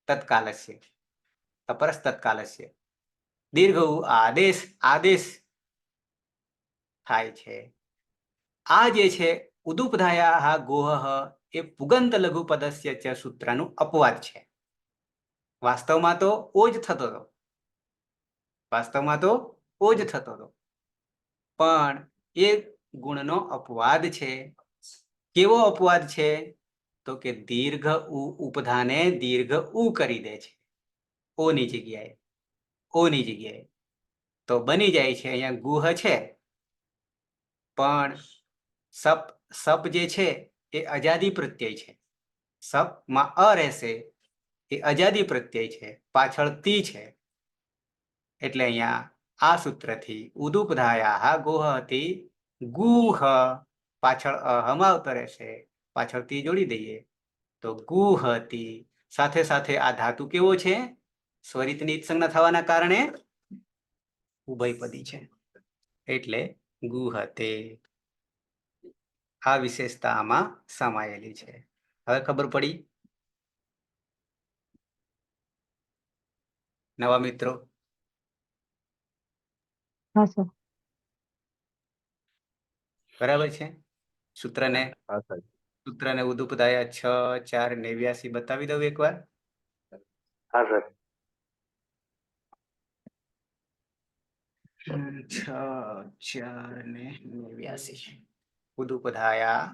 તત્કાલસ્ય, તપરસ તત્કાલસ્ય. દીર્ઘ આદેશ, આદેશ થાય છે. આ જે છે ઉદુપધાયા ગોહ એ પુગંત લઘુ પદસ્ય ચ સૂત્રનું અપવાદ છે. વાસ્તવમાં તો ઓ જ થતો હતો. વાસ્તવમાં તો ઓ જ થતો હતો, પણ એ ગુણનો અપવાદ છે. કેવો અપવાદ છે? તો કે દીર્ઘ ઉ ઉપધાને દીર્ઘ ઉ કરી દે છે. ઓની જગ્યાએ, ઓની જગ્યાએ તો બની જાય છે અહીંયા ગુહ છે, પણ સપ સપ જે છે એ અજાદી પ્રત્યય છે. સપમાં અ રહેશે, એ અજાદી પ્રત્યય છે, પાછળ તી છે. એટલે અહીંયા આ સૂત્રથી ઉદુપધાયા ગોહતી ગુહ, પાછળ હમાવતો રહેશે, પાછળ તી જોડી દઈએ તો ગુહતી. સાથે સાથે આ ધાતુ કેવો છે? સ્વરિતની સંજ્ઞા થવાના કારણે ઉભયપદી છે, એટલે ગુહતે. આ વિશેષતા આમાં સમાયેલી છે. હવે ખબર પડી? નવા મિત્રો હા સર. બરાબર છે. સૂત્રને હા સાહેબ. સૂત્રને ઉદુપદાયા 6 4 89 બતાવી દઉં એકવાર. હા સર. 6 4 ને 89 ઉદુપદાયા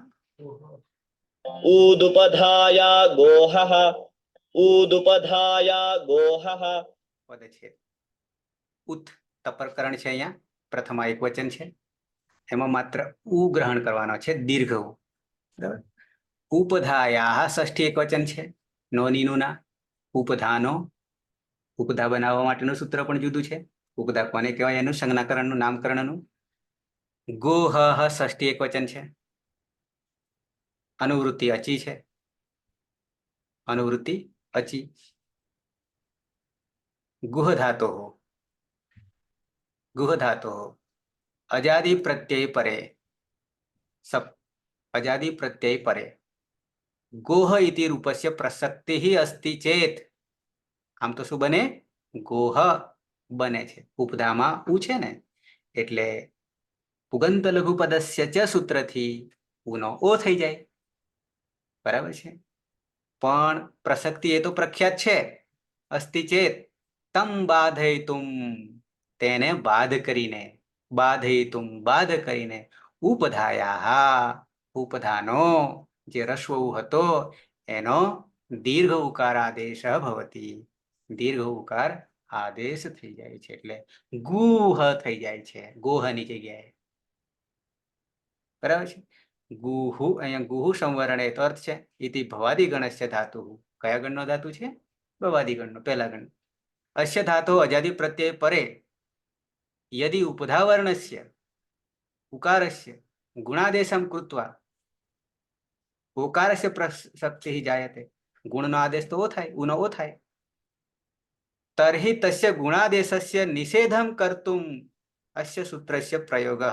ऊदुपधाया गोहः ऊदुपधाया गोहः પદ છે. ઉત તપરકરણ છે. અહીંયા પ્રથમ એક વચન છે. એમાં માત્ર ઉ ગ્રહણ કરવાનો છે, દીર્ઘ ઉ. બરાબર. ઉપધાયા ષષ્ઠી એક વચન છે. નોની ના ઉપધાનો. ઉપધા બનાવવા માટેનું સૂત્ર પણ જુદું છે. ઉપધા કોને કહેવાય? એનું સંજ્ઞાકરણનું નામકરણનું. ગોહ ષષ્ઠી એક વચન છે. અનુવૃત્તિ અચી છે. અનુવૃત્તિ અચી. ગુહ ધાતો ગુહ ધાતો અજાદી પ્રત્યય પરે સપ અજાદી પ્રત્યય પરે गोह इति रूपस्य प्रसक्ति अस्ति चेत आम तो શું બને? गोह બને છે. ઉપધામાં ઉ છે ને એટલે પુગંત લઘુપદસ્ય ચ સૂત્રથી ઉનો ઓ થઈ જાય. બરાબર છે. પણ પ્રસક્તિ એ તો પ્રખ્યાત છે. અસ્તિ ચેત તમ બાધયતુમ, તેને બાધ કરીને, બાધયતુમ બાધ કરીને, ઉપધાયા ઉપધાનો જે રસ્વ હતો એનો દીર્ઘ ઉકાર આદેશ ભવતી. દીર્ઘ ઉકાર આદેશ થઈ જાય છે એટલે ગુહ થઈ જાય છે. ગોહની જગ્યાએ. બરાબર છે. ગુહુ અહીંયા ગુહુ સંવરણે તો અર્થ છે. ઇતિ ભવાદી ગણસ્ય ધાતુ. કયા ગણનો ધાતુ છે? ભવાદી ગણનો, પહેલા ગણ. અસ્ય ધાતો અજાદી પ્રત્યય પરે યદિ ઉપધાવર્ણસ્ય ઉકારસ્ય ગુણાદેશમ કૃત્વા ઉકારસ્ય પ્રસક્તિ જાયતે. ગુણનો આદેશ તો ઓ થાય, ઉનો ઓ થાય. તર્હિ તસ્ય ગુણાદેશસ્ય નિષેધમ કર્તુમ અસ્ય સૂત્રસ્ય પ્રયોગઃ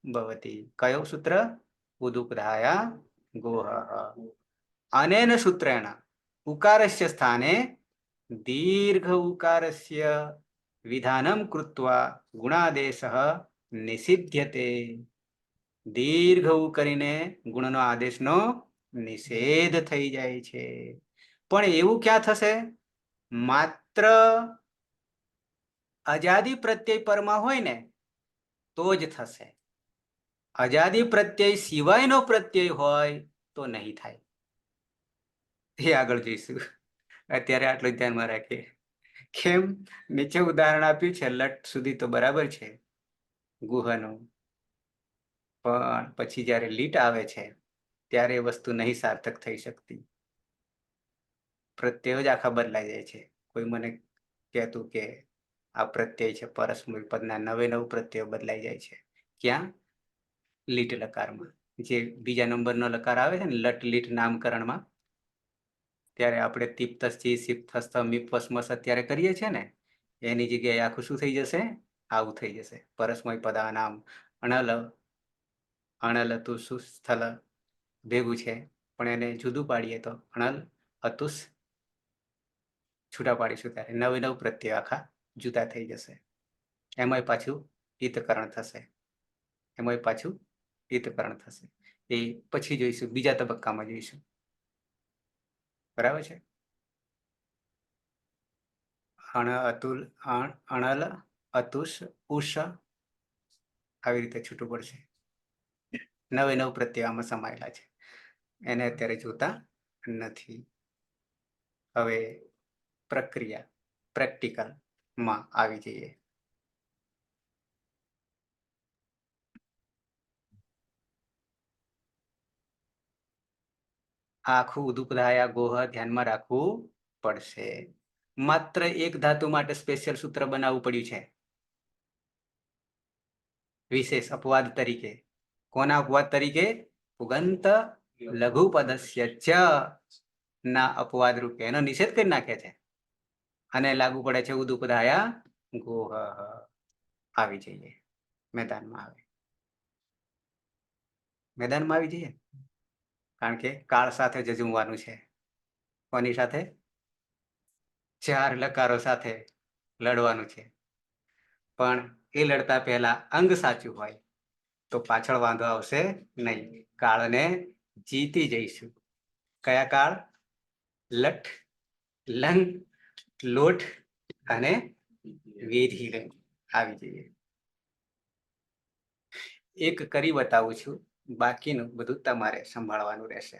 ભવતિ. કયો સૂત્ર? ઉદુપધાયા ગોહ. અનેન સૂત્રેણ ઉકારસ્ય સ્થાને દીર્ઘ ઉકારસ્ય વિધાનમ કૃત્વા ગુણાદેશઃ નિષિધ્યતે. દીર્ઘ ઉ કરીને ગુણનો આદેશનો નિષેધ થઈ જાય છે. પણ એવું ક્યાં થશે? માત્ર અજાદી પ્રત્યય પરમાં હોય ને તો જ થશે. અજાદી પ્રત્યય સિવાયનો પ્રત્યય હોય તો નહીં થાય. એ આગળ જોઈશું. અત્યારે આટલું ધ્યાનમાં રાખીએ. કેમ? નીચે ઉદાહરણ આપ્યું છે લટ સુધી તો બરાબર છે ગુહનું, પણ પછી જ્યારે લીટ આવે છે ત્યારે એ વસ્તુ નહીં સાર્થક થઈ શકતી. પ્રત્યયો જ આખા બદલાઈ જાય છે. કોઈ મને કહેતું કે આ પ્રત્યય છે પરસ્મય પદના 9 પ્રત્યયો બદલાઈ જાય છે. ક્યાં? લીટ લકારમાં. જે બીજા નંબરનો લકાર આવે છે ને લટ લીટ નામકરણમાં, ત્યારે આપણે તિપ્તસ્થી સિપ્તસ્થ મીપસ્મસ અત્યારે કરીએ છીએ ને, એની જગ્યાએ આખું શું થઈ જશે? આવું થઈ જશે. પરસ્મય પદાનામ અણલ અણલ તુસુ સ્થલ ભેગું છે, પણ એને જુદું પાડીએ તો અણલ અતુસ છૂટા પાડીશું ત્યારે 9 પ્રત્યય આખા જુદા થઈ જશે. એમાંય પાછું હિતકરણ થશે. એમાંય પાછું હિતકરણ થશે. એ પછી જોઈશું, બીજા તબક્કામાં જોઈશું. બરાબર છે. અણ અતુલ અણલ અતુષ ઉષ આવી રીતે છૂટું પડશે. 9 પ્રત્યય આમાં સમાયેલા છે. એને અત્યારે જોતા નથી. હવે પ્રક્રિયા પ્રેક્ટિકલમાં આવી જઈએ. આખું ઉદુપધાયા ગોહ ધ્યાનમાં રાખવું પડશે. માત્ર એક ધાતુ માટે સ્પેશિયલ સૂત્ર બનાવવું પડ્યું છે, વિશેષ અપવાદ તરીકે. કોના અપવાદ તરીકે? પુગંત લઘુપદસ્ય ચ ના અપવાદ રૂપે એનો નિષેધ કરી નાખે છે અને લાગુ પડે છે ઉદુપધાયા ગોહ. આવી જઈએ મેદાનમાં. આવે મેદાનમાં આવી જઈએ, કારણ કે કાળ સાથે જજુમવાનું છે. કોની સાથે? 4 લકારો સાથે લડવાનું છે. પણ એ લડતા પહેલા અંગ સાચું હોય તો પાછળ વાંધો આવશે નહીં. કાળને જીતી જઈશું. કયા કાળ? લઠ, લંગ, લોટ અને વિધિ આવી જઈએ. એક કરી બતાવું છું, બાકીનું બધું તમારે સંભાળવાનું રહેશે.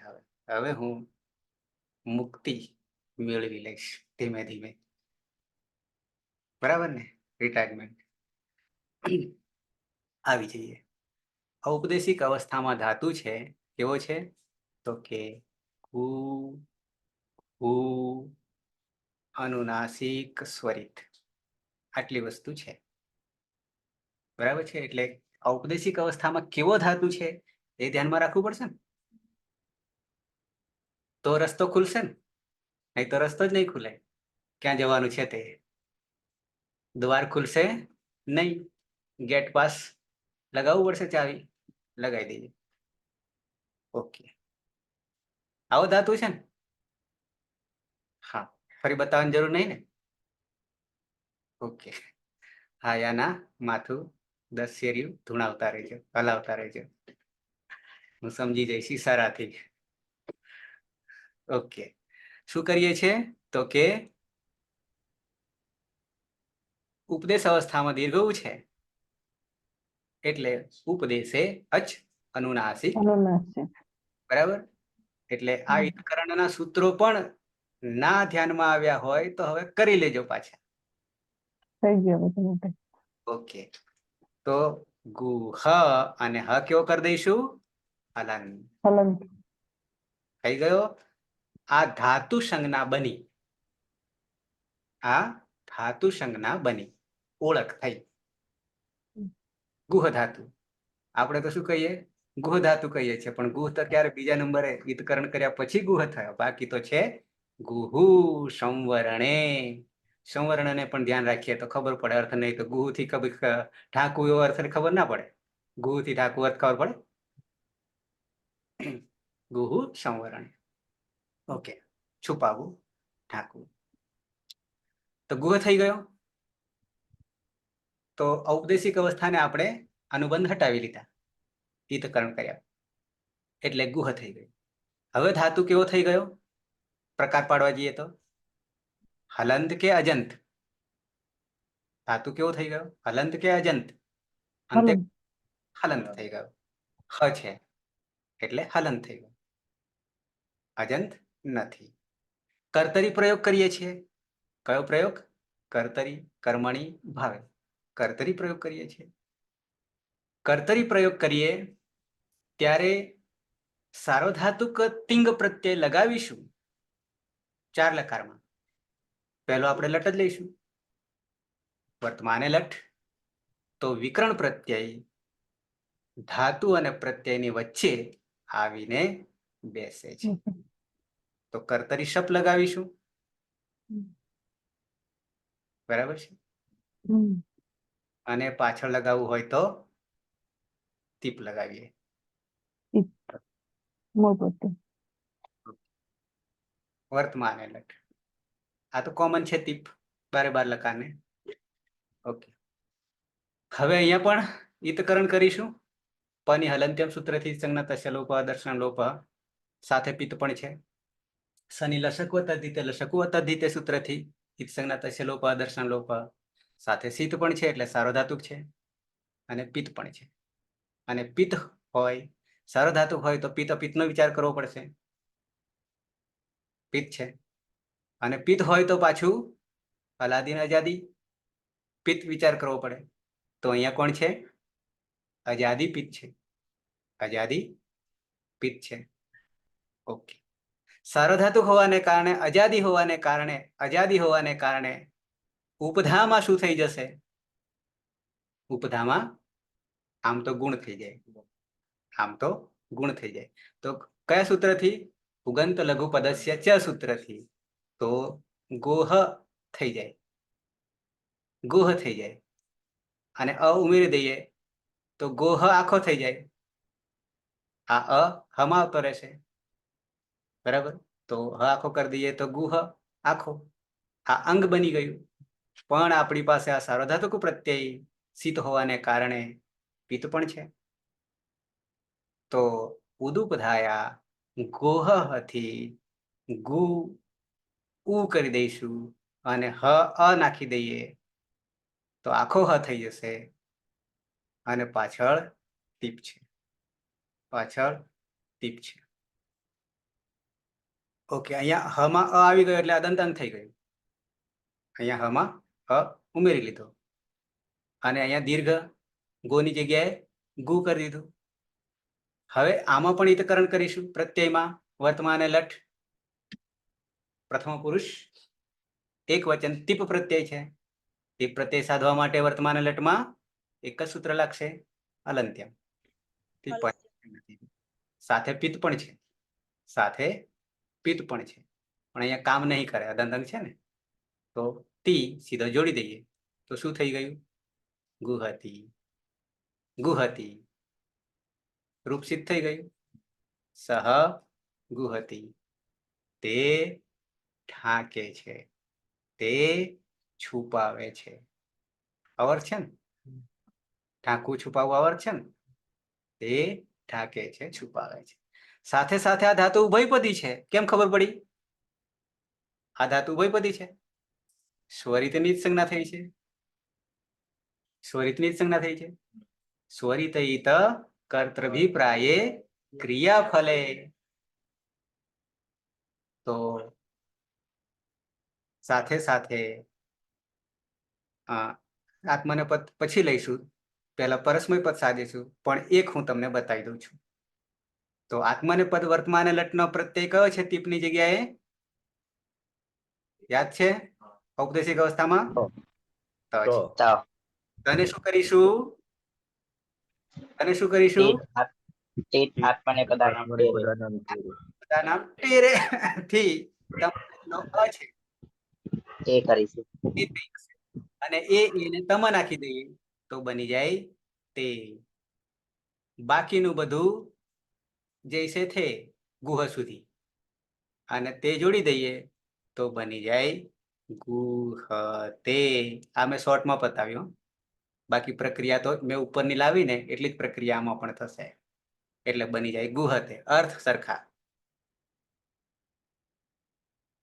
હવે હું મુક્તિ મેળવી લઈશ ધીમે ધીમે. બરાબર ને? રિટાયરમેન્ટ આવી જઈએ. ઔપદેશિક અવસ્થામાં ધાતુ છે કેવો છે? તો કે કુ, હુ, અનુનાસિક સ્વરિત, આટલી વસ્તુ છે. બરાબર છે? એટલે ઔપદેશિક અવસ્થામાં કેવો ધાતુ છે એ ધ્યાનમાં રાખવું પડશે ને, તો રસ્તો ખુલશે ને. નહીં તો રસ્તો જ નહીં ખુલે. ક્યાં જવાનું છે તે દ્વાર ખુલશે નહીં. ગેટ પાસ લગાવવું પડશે, ચાવી લગાવી દઈએ. ઓકે, આવો ધાતુ છે ને. હા, ફરી બતાવવાની જરૂર નહીં ને. ઓકે, હા યાના માથું 10 શેરીયું ધૂણાવતા રહેજો, હલાવતા રહેજો. હું સમજી જઈશ ઈશારાથી. ઓકે, શું કરીએ છીએ? તો કે ઉપદેશ અવસ્થામાં દીર્ઘ છે એટલે ઉપદેશે અચ અનુનાસિક. અનુનાસિક. બરાબર? એટલે આ ઈતકરણના સૂત્રો પણ ના ધ્યાનમાં આવ્યા હોય તો હવે કરી લેજો પાછા. થઈ ગયો બધું મોટે. ઓકે, તો ગુહ અને હ કેવો કરી દઈશું? હલન. હલન. થઈ ગયો. આ ધાતુ સંજ્ઞા બની. આ ધાતુ સંજ્ઞા બની, ઓળખ થઈ. ગુહ ધાતુ. આપણે તો શું કહીએ? ગુહ ધાતુ કહીએ છીએ. પણ ગુહ તો ક્યારે બીજા નંબરે ઈતકરણ કર્યા પછી ગુહ થયો. બાકી તો છે ગુહુ સંવરણે. સંવર્ણને પણ ધ્યાન રાખીએ તો ખબર પડે. અર્થ નહીં તો ગુહુ થી ઢાંકુ એવો અર્થ ખબર ના પડે. ગુહુ થી ઢાંકુ અર્થ ખબર પડે. ગુહુ સંવરણે. ઓકે, છુપાવવું, ઢાંકવું. તો ગુહ થઈ ગયો. તો ઔપદેશિક અવસ્થાને આપણે અનુબંધ હટાવી લીધા, ઈતકરણ કર્યા, એટલે ગુહ થઈ ગયું. હવે ધાતુ કેવો થઈ ગયો? પ્રકાર પાડવા જઈએ તો હલંત કે અજંત? ધાતુ કેવો થઈ ગયો? હલંત કે અજંત? અંતે હલન. હલંત થઈ ગયો. હ છે એટલે હલંત થઈ ગયો, અજંત નથી. કર્તરી પ્રયોગ કરીએ છીએ. કયો પ્રયોગ? કર્તરી, કર્મણી ભાવે. કર્તરી પ્રયોગ કરીએ છીએ. કર્તરી પ્રયોગ કરીએ ત્યારે સાર્વધાતુક તિંગ પ્રત્યય લગાવીશું 4 લકારમાં. પહેલો આપણે લટ જ લઈશું, વર્તમાને લટ. તો વિકરણ પ્રત્યય ધાતુ અને પ્રત્યયની વચ્ચે આવીને બેસે છે. તો કર્તરી શપ લગાવીશું. બરાબર છે? અને પાછળ લગાવવું હોય તો તીપ લગાવીએ. વર્તમાને લટ. આ તો કોમન છે તીપ 12 લકારને. ઓકે, હવે અહીંયા પણ ઈતકરણ કરીશું. પની હલંત્યમ સૂત્રથી સંજ્ઞા તસ્ય લોપ દર્શન લોપ. સાથે પિત્ત પણ છે. સની લસકુ તદ્ધિતે લસકુ તદ્ધિતે સૂત્રથી ઈત સંજ્ઞા તસ્ય લોપ દર્શન લોપ. સાથે શીત પણ છે એટલે સાર્વધાતુક છે. અને પિત્ત પણ છે. અને પિત્ત હોય, સાર્વધાતુક હોય તો પિત્ત પિત્તનો વિચાર કરવો પડશે. પિત્ત છે. અને પિત્ત હોય તો પાછું અલાદીન અજાદી પિત્ત વિચાર કરવો પડે. તો અહીંયા કોણ છે? અજાદી પિત્ત છે. અજાદી પિત્ત છે. ઓકે, સાર્વધાતુક હોવાને કારણે, અજાદી હોવાને કારણે ઉપધામાં શું થઈ જશે? ઉપધામાં આમ તો ગુણ થઈ જાય. આમ તો ગુણ થઈ જાય. તો કયા સૂત્રથી? ઉગંત લઘુ પદસ્ય ચ સૂત્રથી. તો ગોહ થઈ જાય. ગોહ થઈ જાય. અને અ ઉમેરી દઈએ તો ગોહ આખો થઈ જાય. આ હમાં આવતો રહેશે, બરાબર. તો હ આખો કરી દઈએ તો ગુહ આખો, આ અંગ બની ગયું. પણ આપણી પાસે આ સાર્વધાતુક પ્રત્યય સિત હોવાને કારણે પિત્ત પણ છે. તો ઉદુપધાયા ગોહ થી ગુ ઉ કરી દઈશું અને હ અ નાખી દઈએ તો આખો હ થઈ જશે અને પાછળ ટીપ છે, પાછળ ટીપ છે. ઓકે, અહીંયા હમાં અ આવી ગયો એટલે અદંત અંગ થઈ ગયું. અહીંયા હમાં અ ઉમેરી લીધો અને અહીંયા દીર્ઘ ગોની જગ્યાએ ગુ કરી દીધું. હવે આમાં પણ ઈતકરણ કરીશું. પ્રત્યયમાં વર્તમાન લઠ, પ્રથમ પુરુષ એક વચન ટીપ પ્રત્યય છે. ટીપ પ્રત્યય સાધવા માટે વર્તમાન લટમાં એક જ સૂત્ર લાગશે, અલંત્યમ. સાથે પિત્ત પણ છે, સાથે પિત્ત પણ છે, પણ અહીંયા કામ નહીં કરે, અદંત છે ને. તો તી સીધો જોડી દઈએ તો શું થઈ ગયું? ગુહતી. ગુહતી રૂપ સિદ્ધ થઈ ગયું. સહ ગુહતી, તે ઢાંકે છે, તે છુપાવે છે. અવર છે ને, ઢાંકવું છુપાવવું અવર છે ને. તે ઢાંકે છે, છુપાવે છે. સાથે સાથે આ ધાતુ ઉભયપદી છે. કેમ ખબર પડી? આ ધાતુ ઉભયપદી છે. સ્વરિતની જ સંજ્ઞા થઈ છે, સ્વરિતની જ સંજ્ઞા થઈ છે. સ્વરિતયિત કર્તૃભિપ્રાયે ક્રિયાફલે. તો સાથે સાથે આત્મને પદ પછી લઈશું, પહેલા પરસ્મય પદ સાધીશું, પણ એક હું તમને બતાવી દઉં છું. તો આત્મને પદ વર્તમાન લટનો પ્રત્યય કયો છે ટીપની જગ્યાએ? યાદ છે? ઔપદેશિક અવસ્થામાં તો છે. તો તને શું કરીશું? તને શું કરીશું? તીત આત્મને પદાનામ તેરે. બધાના ટેરે થી તમારો અ છે તે કરીશું. એ થઈ જશે. અને એને તમ નાખી દઈએ તો બની જાય તે. બાકીનું બધું જૈસે થે ગુહ સુધી અને તે જોડી દઈએ તો બની જાય ગુહતે. આ મેં શોર્ટમાં બતાવ્યું. બાકી પ્રક્રિયા તો મેં ઉપરની લાવીને એટલી જ પ્રક્રિયા આમાં પણ થશે. એટલે બની જાય ગુહતે. અર્થ સરખા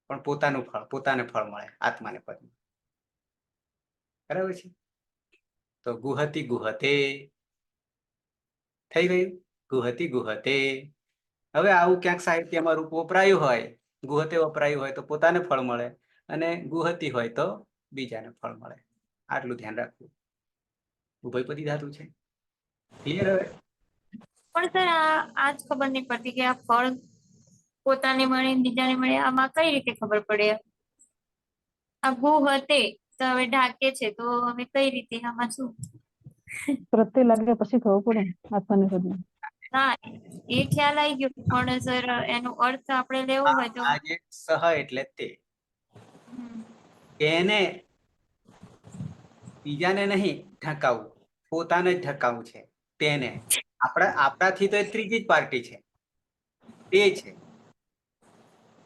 પણ પોતાનું ફળ, પોતાને ફળ મળે આત્માને પદ. બરાબર છે? તો ગુહતી ગુહતે થઈ ગયું. ગુહતી ગુહતે. હવે આવું ક્યાંક સાહિત્યમાં રૂપ વપરાયું હોય, ગુહતે વપરાયું હોય તો પોતાને ફળ મળે અને ગુહતી હોય તો બીજાને ફળ મળે. આટલું ધ્યાન રાખવું. ઉભયપદી ધાતુ છે. ક્લિયર? હવે પણ સર આ જ ખબર નહીં પડતી કે આ ફળ પોતાને મળે બીજાને મળે, આમાં કઈ રીતે ખબર પડે? આ ગુ હતે તો હવે ઢાકે છે, તો હવે કઈ રીતે આમાં શું? પ્રત્યય લાગે પછી ખબર પડે ને આત્માને પદમાં. હા, એ ખ્યાલ આવી ગયો, પણ સર એનો અર્થ આપણે લેવો હોય તો આ જે સહ એટલે તે, એને બીજાને નહીં ઢકાવવું, પોતાને જ ઢકાવવું છે. તેને આપણાથી તો એ ત્રીજી જ પાર્ટી છે, તે છે.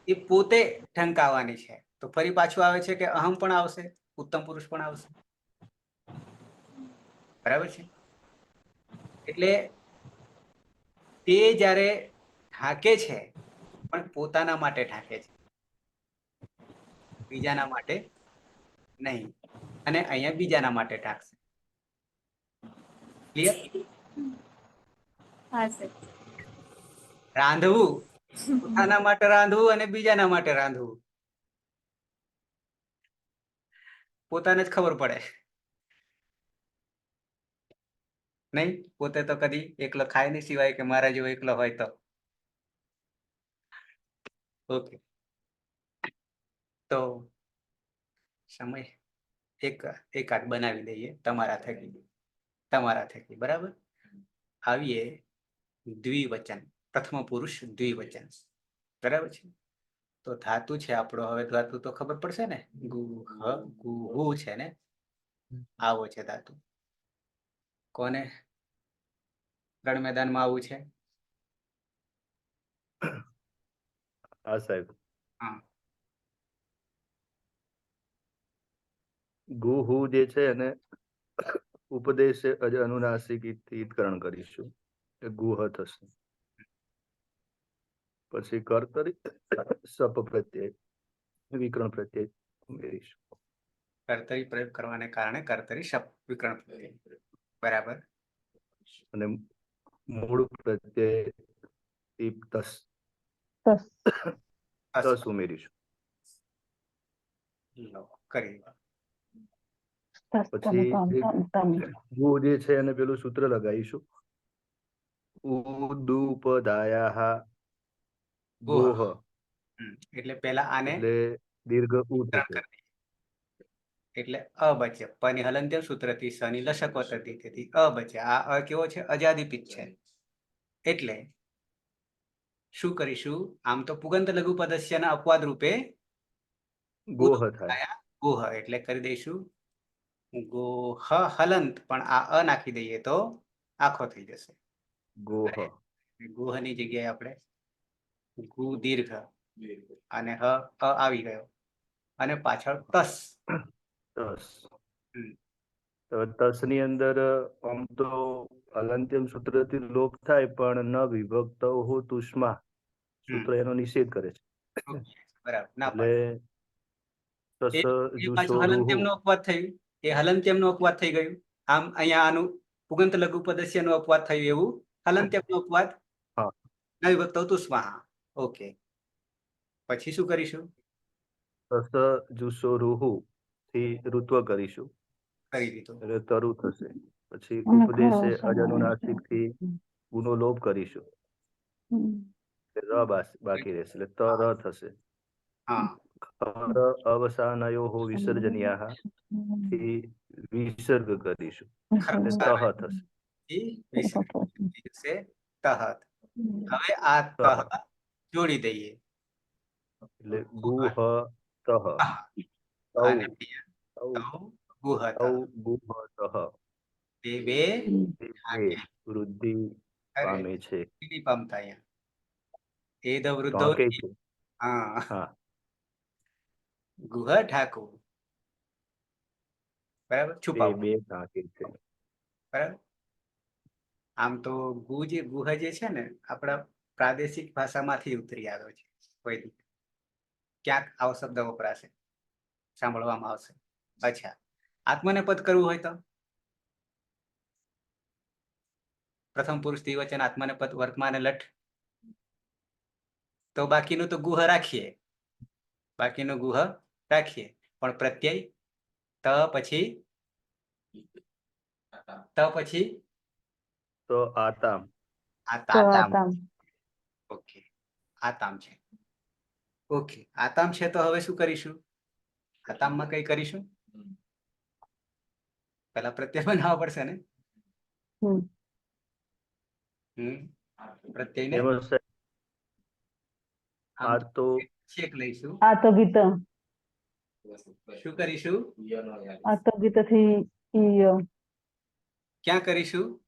એ પોતે ઢંકાવાની છે. તો ફરી પાછું આવે છે કે અહમ પણ આવશે, ઉત્તમ પુરુષ પણ આવશે. બરાબર છે? એટલે તે જ્યારે ઢાકે છે પણ પોતાના માટે ઢાકે છે, બીજાના માટે નહીં. અને અહીંયા બીજાના માટે ઢાકશે. ક્લિયર? હા સર. રાંધવું પોતાના માટે રાંધવું અને બીજાના માટે રાંધવું, પોતાને જ ખબર પડે નહીં. પોતે તો કદી એકલો ખાય નહીં, સિવાય કે મારા જેવો એકલો હોય તો. ઓકે, તો સમય એકાદ બનાવી દઈએ તમારા થકી. બરાબર? આવીએ દ્વિવચન, પ્રથમ પુરુષ દ્વિવચન. બરાબર છે? તો ધાતુ છે આપણો. હવે ધાતુ તો ખબર પડશે ને. ગુહુ છે ને, આવો છે ધાતુ. કોને રણ મેદાનમાં આવું છે? હા સાહેબ. હા. ગુહુ જે છે એને ઉપદેશે અજ અનુનાસિક ઈતકરણ કરીશું. એ ગુહ થશે. પછી કર્તરી સપ પ્રત્યય વિકરણ પ્રત્યય ઉમેરીશું. કર્તરી પ્રયોગ કરવાને કારણે કર્તરી શબ્દ વિકરણ પ્રત્યય. બરાબર. અને મૂળ પ્રત્યય તસ તસ તસ ઉમેરીશું. લો કરી દો. તસ તમ પછી તમ એક તમ તમ ગુ જે છે એને પેલું સૂત્ર લગાવીશું. ઉદુપદાયા ગુહ. ગોહ એટલે પેલા આને એટલે દીર્ઘ ઉ વિકરણ થશે. કરી દઈએ. એટલે અ બચે. પની હલંત્ય સૂત્રથી સની લશક વતતી તેથી અ બચે. આ અ કેવો છે? અજાદિપિત છે. એટલે શું કરીશું? આમ તો પુગંત લઘુ પદસ્યના અપવાદ રૂપે ગોહ થાય. ગુહ એટલે કરી દઈશું ગોહ હલંત, પણ આ અ નાખી દઈએ તો આખો થઈ જશે. ગોહ. ગુહની જગ્યાએ આપણે ગુ દીર્ઘ અને હ અ આવી ગયો અને પાછળ તસ. તસ. હમ. તો તસ ની અંદર આમ તો અલંત્યમ સૂત્રથી લોપ થાય, પણ ન વિભક્ત હો તુષ્મા સૂત્ર એનો નિષેધ કરે છે. બરાબર. ના એટલે પાડે. તસ એ પાછું જુષોરુહુ. હલંત્યમનો અપવાદ થયું. એ હલંત્યમનો અપવાદ થઈ ગયું. આમ અહીંયા આનું પુગંત લઘુ પદસ્યનો અપવાદ થયું એવું હલંત્યમનો અપવાદ હા. ન વિભક્ત તુષ્મા. ઓકે. પછી શું કરીશું? તસ જુષોરુહુ થી ઋત્વ કરીશું. કરી દીધું. એટલે તરુ થશે. પછી અને ઉપદેશે ખરો અજ સમાવેશ. અનુનાસિક થી ગુનો લોપ કરીશું. હમ. ર બાકી રહેશે એટલે તર થશે. હા. ખર અવસાનયો વિસર્જનીયા થી વિસર્ગ કરીશું. એટલે તહ થશે. તહત. હવે આ તહ જોડી દઈએ. એટલે ગુહ તહ તૌ અને તૌ ગુહ તૌ ગુહ તહ તે બે તે વૃદ્ધિ પામે છે. પામતા અહીંયા એ દ તો વૃદ્ધો. આ કઈ છે? હા. હા. ગુહ ઠાકુર. બરાબર. તે છુપાવું. બે ટાંકી છે. બરાબર. આમ તો ગુહ જે છે ને આપણા પ્રાદેશિક ભાષામાંથી ઉતરી આવ્યો છે. વૈદિક ક્યાંક આવો શબ્દ વપરાશે, સાંભળવામાં આવશે. અચ્છા, આત્મને પદ કરવું હોય તો પ્રથમ પુરુષ દ્વિવચન આત્મને પદ વર્તમાન લઠ, તો બાકીનું તો ગુહ રાખીએ. બાકીનું ગુહ રાખીએ, પણ પ્રત્યય પછી તો આતામ. તો આતામ. આતામ. ઓકે. આતામ છે. ઓકે. આતામ છે તો હવે શું કરીશું? આતામમાં કઈ કરીશું? પેલા પ્રત્યય બનાવવા પડશે ને. હમ. પ્રત્યયને એમાં આમ આ તો છેક લઈશું. આ તો ગીત. શું કરીશું? આ તો ગીત થી ઈ ક્યાં કરીશું?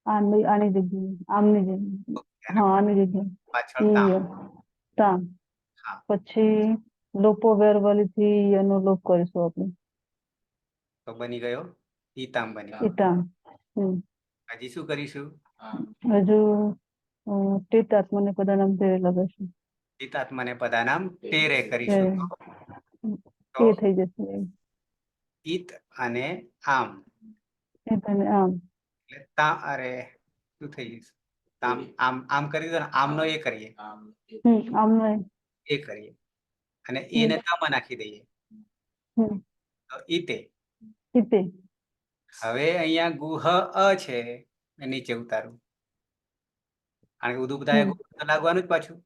આની જગ્યાએ આમની જગ્યાએ. હા, આની જગ્યાએ પાછળ તામ. ઈ તામ. હા. પછી લોપો વેરવલીથી એનો લોપ કરીશું આપણે. તો બની ગયો ઈતામ બની ગયો. ઈટામ. હજી શું કરીશું? હજુ ટીત આત્મને પદાનામ તે લગાડશું. ઈતાત્મને પદાનામ તેરે કરીશું. તો તે થઈ જશે. ઈત અને આમ. ઈત અને આમ. એટલે તા અરે શું થઈ જશે? આમ આમ આમ કરી દો ને. આમનો એ કરીએ. આમનો એ કરીએ અને એને તામાં નાખી દઈએ. તો ઈતે. ઈતે. હવે અહીંયા ગુહ અ છે, નીચે ઉતારું. કારણ કે ઉદુપદાય લાગવાનું જ પાછું.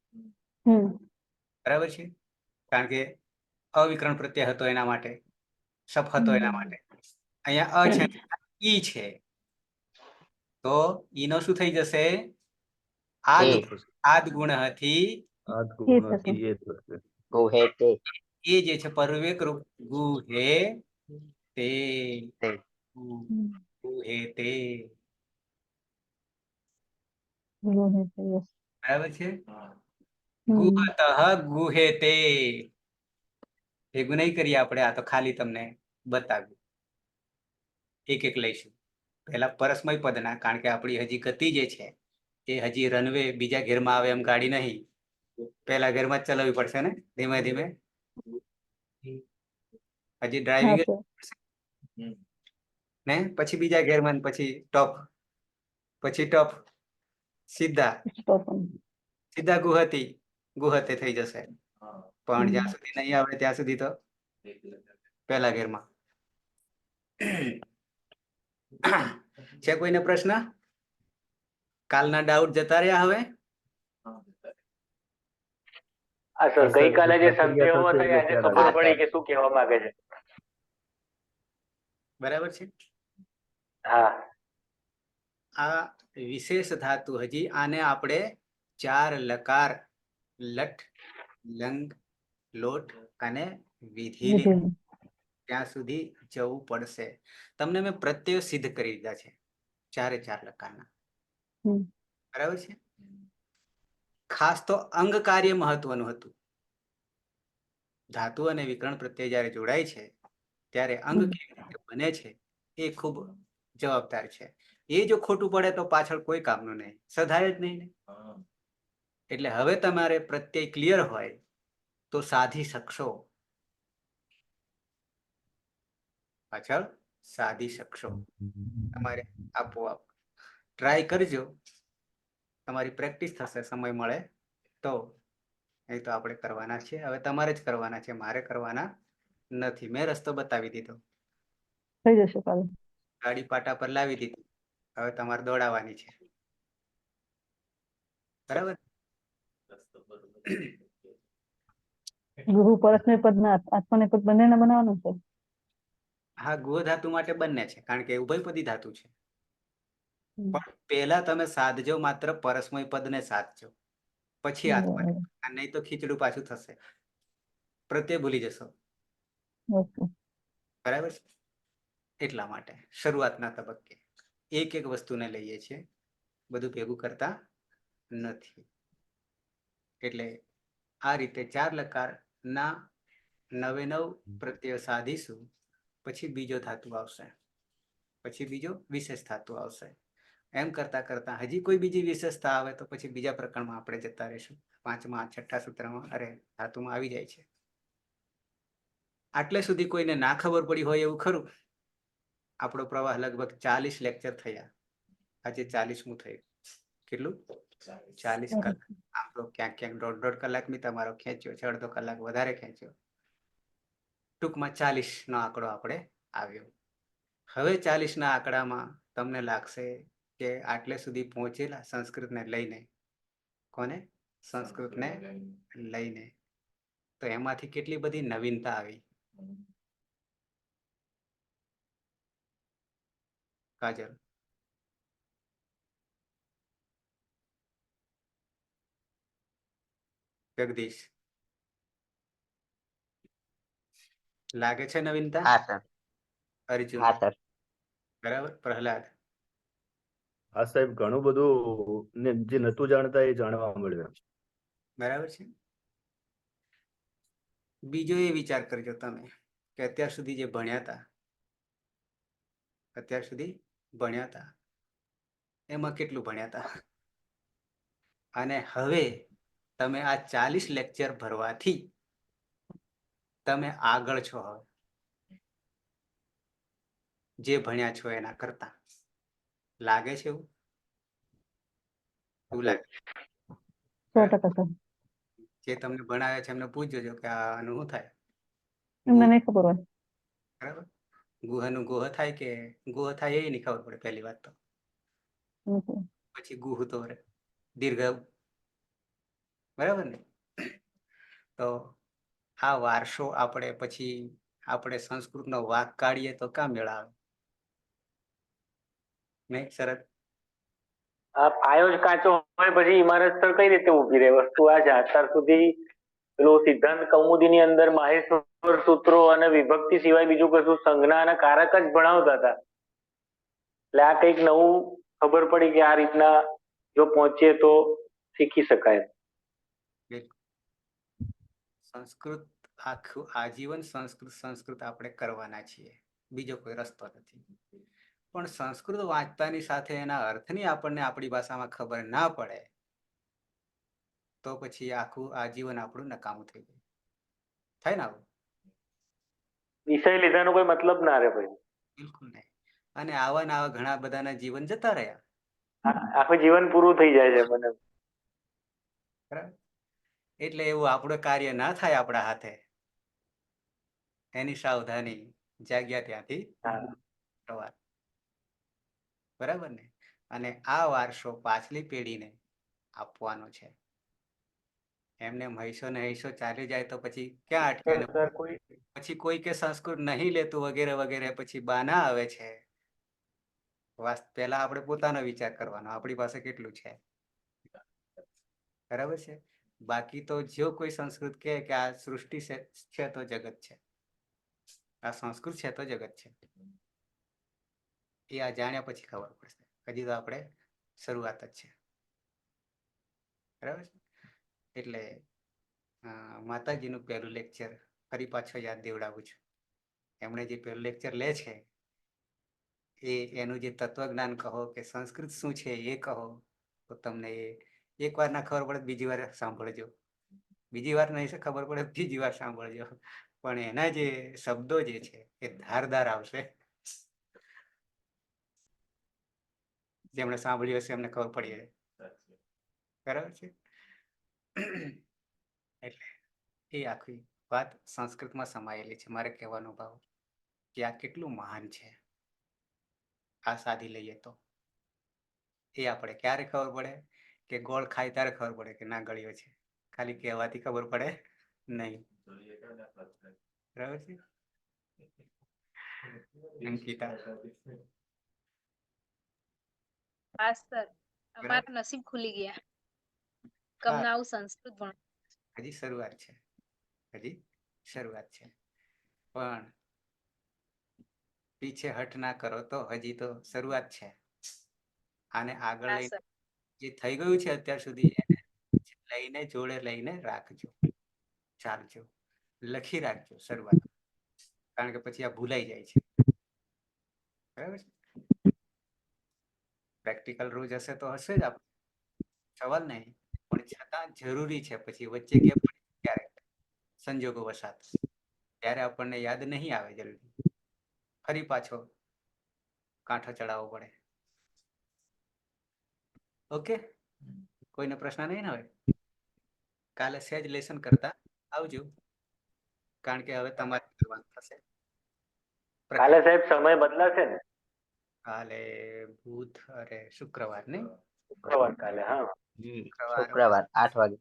બરાબર છે. કારણ કે અવિકરણ પ્રત્યય હતો એના માટે, સફ હતો એના માટે. અહીંયા અ છે, ઈ છે, તો ઈ નો શું થઈ જશે? આદ એ આદ ગુણ હતી. આદ ગુણથી એ થશે. ગુહે તે એ જે છે પરવેક રૂપ ગુ હે તે. તે ગુ હે તે. Yes. બરાબર છે. ગુહતઃ ગુહેતે. ભેગું નહીં કરીએ આપણે, આ તો ખાલી તમને બતાવ્યું. એક એક લઈશું. પહેલા પરસ્મય પદના, કારણ કે આપણી હજી ગતિ જે છે એ હજી રનવે બીજા ઘેરમાં આવે એમ ગાડી નહીં, પહેલા ઘેરમાં જ ચલાવવી પડશે ને, ધીમે ધીમે. હજી હા ડ્રાઇવિંગ સર. ને પછી બીજા ઘેરમાં, પછી ટોપ, પછી ટોપ, સીધા સ્ટોપ. સીધા ગુહતી ગુહતે થઈ જશે. પણ જ્યાં સુધી નહીં આવે ત્યાં સુધી તો પહેલા ઘેરમાં. છે કોઈને પ્રશ્ન? કાલના ડાઉટ જતા રહ્યા હવે? હા સર, ગઈકાલે જે પ્રક્રિયા સંદેહો થશે હતા આજે એટલે ખબર પડી કે શું કહેવા માંગે છે. બરાબર છે. હા આ વિશેષ ધાતુ, હજી આને આપણે 4 લકાર, લટ, લંગ, લોટ અને વિધિ ત્યાં સુધી જવું પડશે. તમને મેં પ્રત્યય સિદ્ધ કરી દીધા છે 4 લકારના. બરાબર છે. ખાસ તો અંગ કાર્ય મહત્વનું હતું. ધાતુ અને વિકરણ પ્રત્યય જ્યારે જોડાય છે ત્યારે અંગ કેવી રીતે બને છે એ ખૂબ જવાબદાર છે. એ જો ખોટું પડે તો પાછળ કોઈ કામનું નહીં, સધાય જ નહીં ને. એટલે હવે તમારે પ્રત્યય ક્લિયર હોય તો સાધી શકશો, પાછળ સાધી શકશો. તમારે આપોઆપ ટ્રાય કરજો, તમારી પ્રેક્ટિસ થશે, સમય મળે તો. નહીં તો આપણે કરવાના છે, હવે તમારે જ કરવાના છે, મારે કરવાના નથી. મેં રસ્તો બતાવી દીધો, થઈ જશે કાલે. ગાડી પાટા પર લાવી દીધી, હવે તમારે દોડાવવાની છે. બરાબર. ગુરુ પરસ્મય પદ ના આત્મનેપદ બંનેને બનાવવાનું છે. હા, ગુહ ધાતુ માટે બંને છે, કારણ કે ઉભયપદી ધાતુ છે. હમ. પણ પહેલા તમે સાધજો, માત્ર પરસ્મય પદને સાધજો, પછી આત્મનેપદ. નહીં તો ખીચડું પાછું થશે, પ્રત્યય ભૂલી જશો. ઓકે. બરાબર છે. એટલા માટે શરૂઆતના તબક્કે એક એક વસ્તુને લઈએ છીએ, બધું ભેગું કરતા નથી. એટલે આ રીતે 4 લકારના 9 પ્રત્યય સાધીશું, પછી બીજો ધાતુ આવશે, પછી બીજો વિશેષ ધાતુ આવશે. એમ કરતા કરતા હજી કોઈ બીજી વિશેષતા આવે તો પછી બીજા પ્રકરણમાં આપણે જતા રહીશું. 5મા 6ઠા સૂત્રમાં ધાતુમાં આવી જાય છે. આટલે સુધી કોઈને ના ખબર પડી હોય એવું ખરું? આપણો પ્રવાહ લગભગ 40 લેક્ચર થયા, આજે 40મું થયું. કેટલું? 40 કલાક. આમ તો ક્યાંક ક્યાંક 1.5 કલાકની તમારો ખેંચ્યો છે, અડધો કલાક વધારે ખેંચ્યો. ટૂંકમાં 40નો આંકડો આપણે આવ્યો. હવે 40ના આંકડામાં તમને લાગશે કે આટલે સુધી પહોંચેલા સંસ્કૃતને લઈને. કોને? સંસ્કૃતને લઈને. તો એમાંથી કેટલી બધી નવીનતા આવી. કાજલ, જગદીશ, લાગે છે નવીનતા? હા સર. અર્જુન, હા સર. બરાબર. પ્રહલાદ, હા સાહેબ, ઘણું બધું ને જે નતું જાણતા એ જાણવા મળ્યું. બરાબર છે. બીજો એ વિચાર કરજો તમે કે અત્યાર સુધી જે ભણ્યા હતા એમાં કેટલું ભણ્યા હતા, અને હવે તમે આ 40 લેક્ચર ભરવાથી તમે આગળ છો. હવે જે ભણ્યા છો એના કરતા લાગે છે એવું? લાગે? 100% સર. જે તમને ભણાવે છે એમને પૂછજો કે આનું શું થાય. એમને નહીં ખબર હોય. બરાબર. ગુહનું ગોહ થાય કે ગોહ થાય એ નહીં ખબર પડે પહેલી વાત તો. પછી ગુહ તો દીર્ઘ. બરાબર ને? તો આ વારસો આપણે સંસ્કૃતનો વાક કાઢીએ તો કામ મેળ આવે નહીં? શરત? પાયો જ કાચો હોય પછી ઇમારત સર કઈ રીતે ઊભી રહે? વસ્તુ આ છે, અત્યાર સુધી પેલો સિદ્ધાંત કૌમુદીની અંદર માહેશ્વર સૂત્રો અને વિભક્તિ સિવાય બીજું કશું સંજ્ઞા અને કારક જ ભણાવતા હતા. એટલે આ કંઈક નવું ખબર પડી કે આ રીતના જો પહોંચીએ તો શીખી શકાય. સંસ્કૃત આખું આજીવન સંસ્કૃત આપણે કરવાના છીએ, બીજો કોઈ રસ્તો નથી. પણ સંસ્કૃત વાંચતાની સાથે એના અર્થની આપણને આપણી ભાષામાં ખબર ના પડે તો પછી આખું આજીવન આપણું નકામું થઈ જાય. થાય ને આવું? વિષય લીધાનો કોઈ મતલબ ના રહે ભાઈ. બિલકુલ નહીં. અને આવા ને આવા ઘણા બધાના જીવન જતા રહ્યા. આખું જીવન પૂરું થઈ જાય છે મને. બરાબર? એટલે એવું આપણું કાર્ય ના થાય આપણા હાથે, એની સાવધાની, જાગ્યા ત્યાંથી હા. સવાર. બરાબર ને? અને આ વારસો પાછલી પેઢીને આપવાનો છે. એમને હૈસો ને હૈસો ચાલી જાય તો પછી ક્યાં અટકે ને સર કોઈ પછી કોઈ કે સંસ્કૃત નહીં લેતું વગેરે વગેરે, પછી બાના આવે છે. પહેલા આપણે પોતાનો વિચાર કરવાનો, આપણી પાસે કેટલું છે. બરાબર છે? બાકી તો જો કોઈ સંસ્કૃત કહે કે આ સૃષ્ટિ છે તો જગત છે, આ સંસ્કૃત છે તો જગત છે, એ આ જાણ્યા પછી ખબર પડશે. હજી તો આપણે શરૂઆત જ છે. બરાબર છે? એટલે માતાજીનું પહેલું લેક્ચર ફરી પાછો યાદ દેવડાવું છું. એમણે જે પહેલું લેક્ચર લે છે એનું જે તત્વજ્ઞાન કહો કે સંસ્કૃત શું છે એ કહો તો તમને એ એક વાર ના ખબર પડે બીજી વાર સાંભળજો, બીજી વાર નહીં ખબર પડે ત્રીજી વાર સાંભળજો, પણ એના જે શબ્દો જે છે એ ધારદાર આવશે. જેમણે સાંભળ્યું હશે એમને ખબર પડી જાય. બરાબર છે? એટલે એ આખી વાત સંસ્કૃતમાં સમાયેલી છે. મારે કહેવાનો ભાવ કે આ કેટલું મહાન છે. આ સાધી લઈએ તો એ આપણે ક્યારે ખબર પડે કે ગોળ ખાય ત્યારે ખબર પડે કે ના ગળ્યો છે. ખાલી કહેવાથી ખબર પડે નહીં. બરાબર છે? અંકિતા હા સર, અમારું નસીબ ખુલી ગયા. કમને આવું સંસ્કૃત ભણ. હજી શરૂઆત છે, હજી શરૂઆત છે. પણ પીછે હટ ના કરો તો હજી તો શરૂઆત છે. આને આગળ હા લઈને સર. જે થઈ ગયું છે અત્યાર સુધી એને લઈને જોડે લઈને રાખજો, ચાલજો, લખી રાખજો શરૂઆત, કારણ કે પછી આ ભૂલાઈ જાય છે. બરાબર છે? પ્રેક્ટિકલ રોજ હશે તો હશે જ, આપણે સવાલ નહીં, પણ છતાં જરૂરી છે. પછી વચ્ચે ગેપ પડે ક્યારેક સંજોગો વસાત ત્યારે આપણને યાદ નહીં આવે જલ્દી, ફરી પાછો કાંઠો ચડાવવો પડે. ઓકે, કોઈને પ્રશ્ન નહીં ને? હવે કાલે સહેજ લેસન કરતા આવજો, કારણ કે હવે તમારે કરવાનું થશે. કાલે સાહેબ સમય બદલાશે ને? કાલે બુધ અરે શુક્રવાર નહીં, શુક્રવાર કાલે. હા, શુક્રવાર 8 વાગે.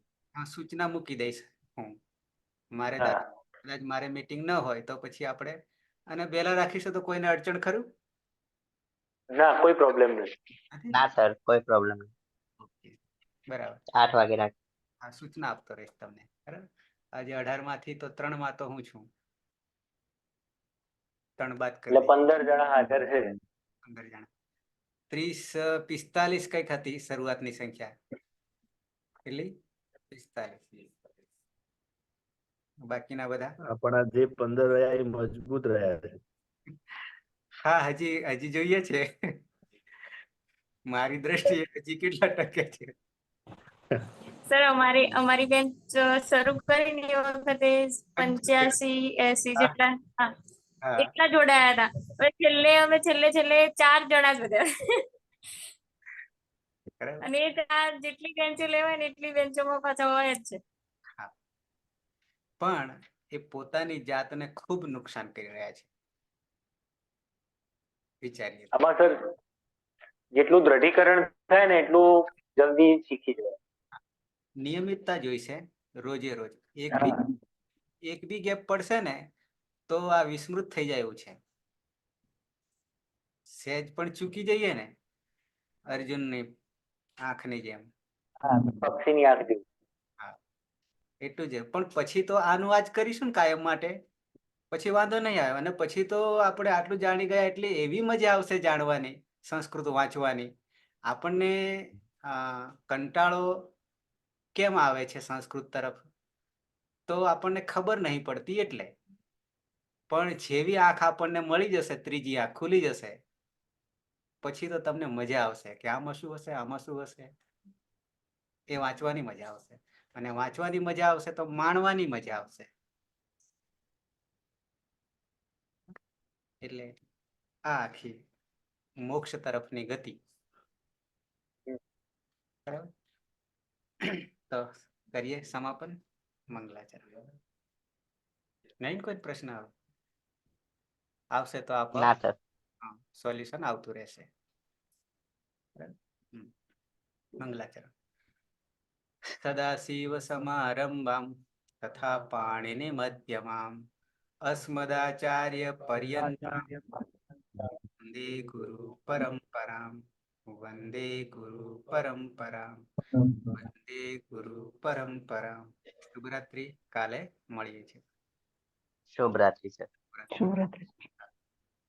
સૂચના મૂકી દઈશ હું. મારે હા. કદાચ મારે મીટિંગ ન હોય તો પછી આપણે અને વહેલા રાખીશું તો કોઈને અડચણ ખરું? ના, કોઈ પ્રોબ્લેમ નથી. ના સર, કોઈ પ્રોબ્લેમ નહીં. ઓકે, બરાબર. 8 વાગે રાખ. હા, સૂચના આપતો રહીશ તમને. બરાબર. આજે 18 માંથી તો 3 માં તો હું છું. 3 બાદ કરી એટલે 15 જણા હાજર છે. 15 જણા. 30 45 કઈક હતી શરૂઆતની સંખ્યા. કેટલી? 45. બાકીના બધા આપણા જે 15 રહ્યા એ મજબૂત રહ્યા છે. હા, હજી જોઈએ છે. મારી દ્રષ્ટિએ હજી કેટલા ટકે છે. સર અમારી બેન્ચ શરૂ કરીને એ વખતે 85-80 જેટલા હા, એટલા જોડાયા હતા. હવે છેલ્લે 4 જણા જ વધ્યા. બરાબર. અને એ 4 જેટલી બેન્ચો લેવાય ને એટલી બેન્ચોમાં પાછા હોય જ છે. પણ એ પોતાની જાતને ખૂબ નુકસાન કરી રહ્યા છે. વિચારીએ તો. આમાં સર જેટલું દ્રઢીકરણ થાય ને એટલું જલ્દી શીખી જવાય. નિયમિતતા જોઈશે, રોજે રોજ. હા. એક બી ગેપ પડશે ને તો આ વિસ્મૃત થઈ જાય એવું છે. સહેજ પણ ચૂકી જઈએ ને અર્જુનની આંખની જેમ, પક્ષીની આંખ જેવું. એટલું જ. પણ પછી તો આનું આજ કરીશું ને કાયમ માટે, પછી વાંધો નહીં આવે. અને પછી તો આપણે આટલું જાણી ગયા એટલે એવી મજા આવશે જાણવાની, સંસ્કૃત વાંચવાની. આપણને કંટાળો કેમ આવે છે સંસ્કૃત તરફ? તો આપણને ખબર નહીં પડતી એટલે. પણ જેવી આંખ આપણને મળી જશે, ત્રીજી આંખ ખુલી જશે, પછી તો તમને મજા આવશે કે આમાં શું હશે, આમાં શું હશે. એ વાંચવાની મજા આવશે, અને વાંચવાની મજા આવશે તો માણવાની મજા આવશે. એટલે આ આખી મોક્ષ તરફની ગતિ. બરાબર, તો કરીએ સમાપન. મંગલાચરણ. નહીં કોઈ પ્રશ્ન આવશે તો આપ ના સર. સોલ્યુશન આવતું રહેશે. મંગલાચરણ. સદાશિવ સમારંભામ તથા પાણીની મધ્યમામ અસ્મદાચાર્ય પર્યંતામ વંદે ગુરુ પરંપરામ. વંદે ગુરુ પરંપરામ. વંદે ગુરુ પરંપરામ. શુભરાત્રી. કાલે મળીએ છીએ. શુભરાત્રી સર. શુભરાત્રી.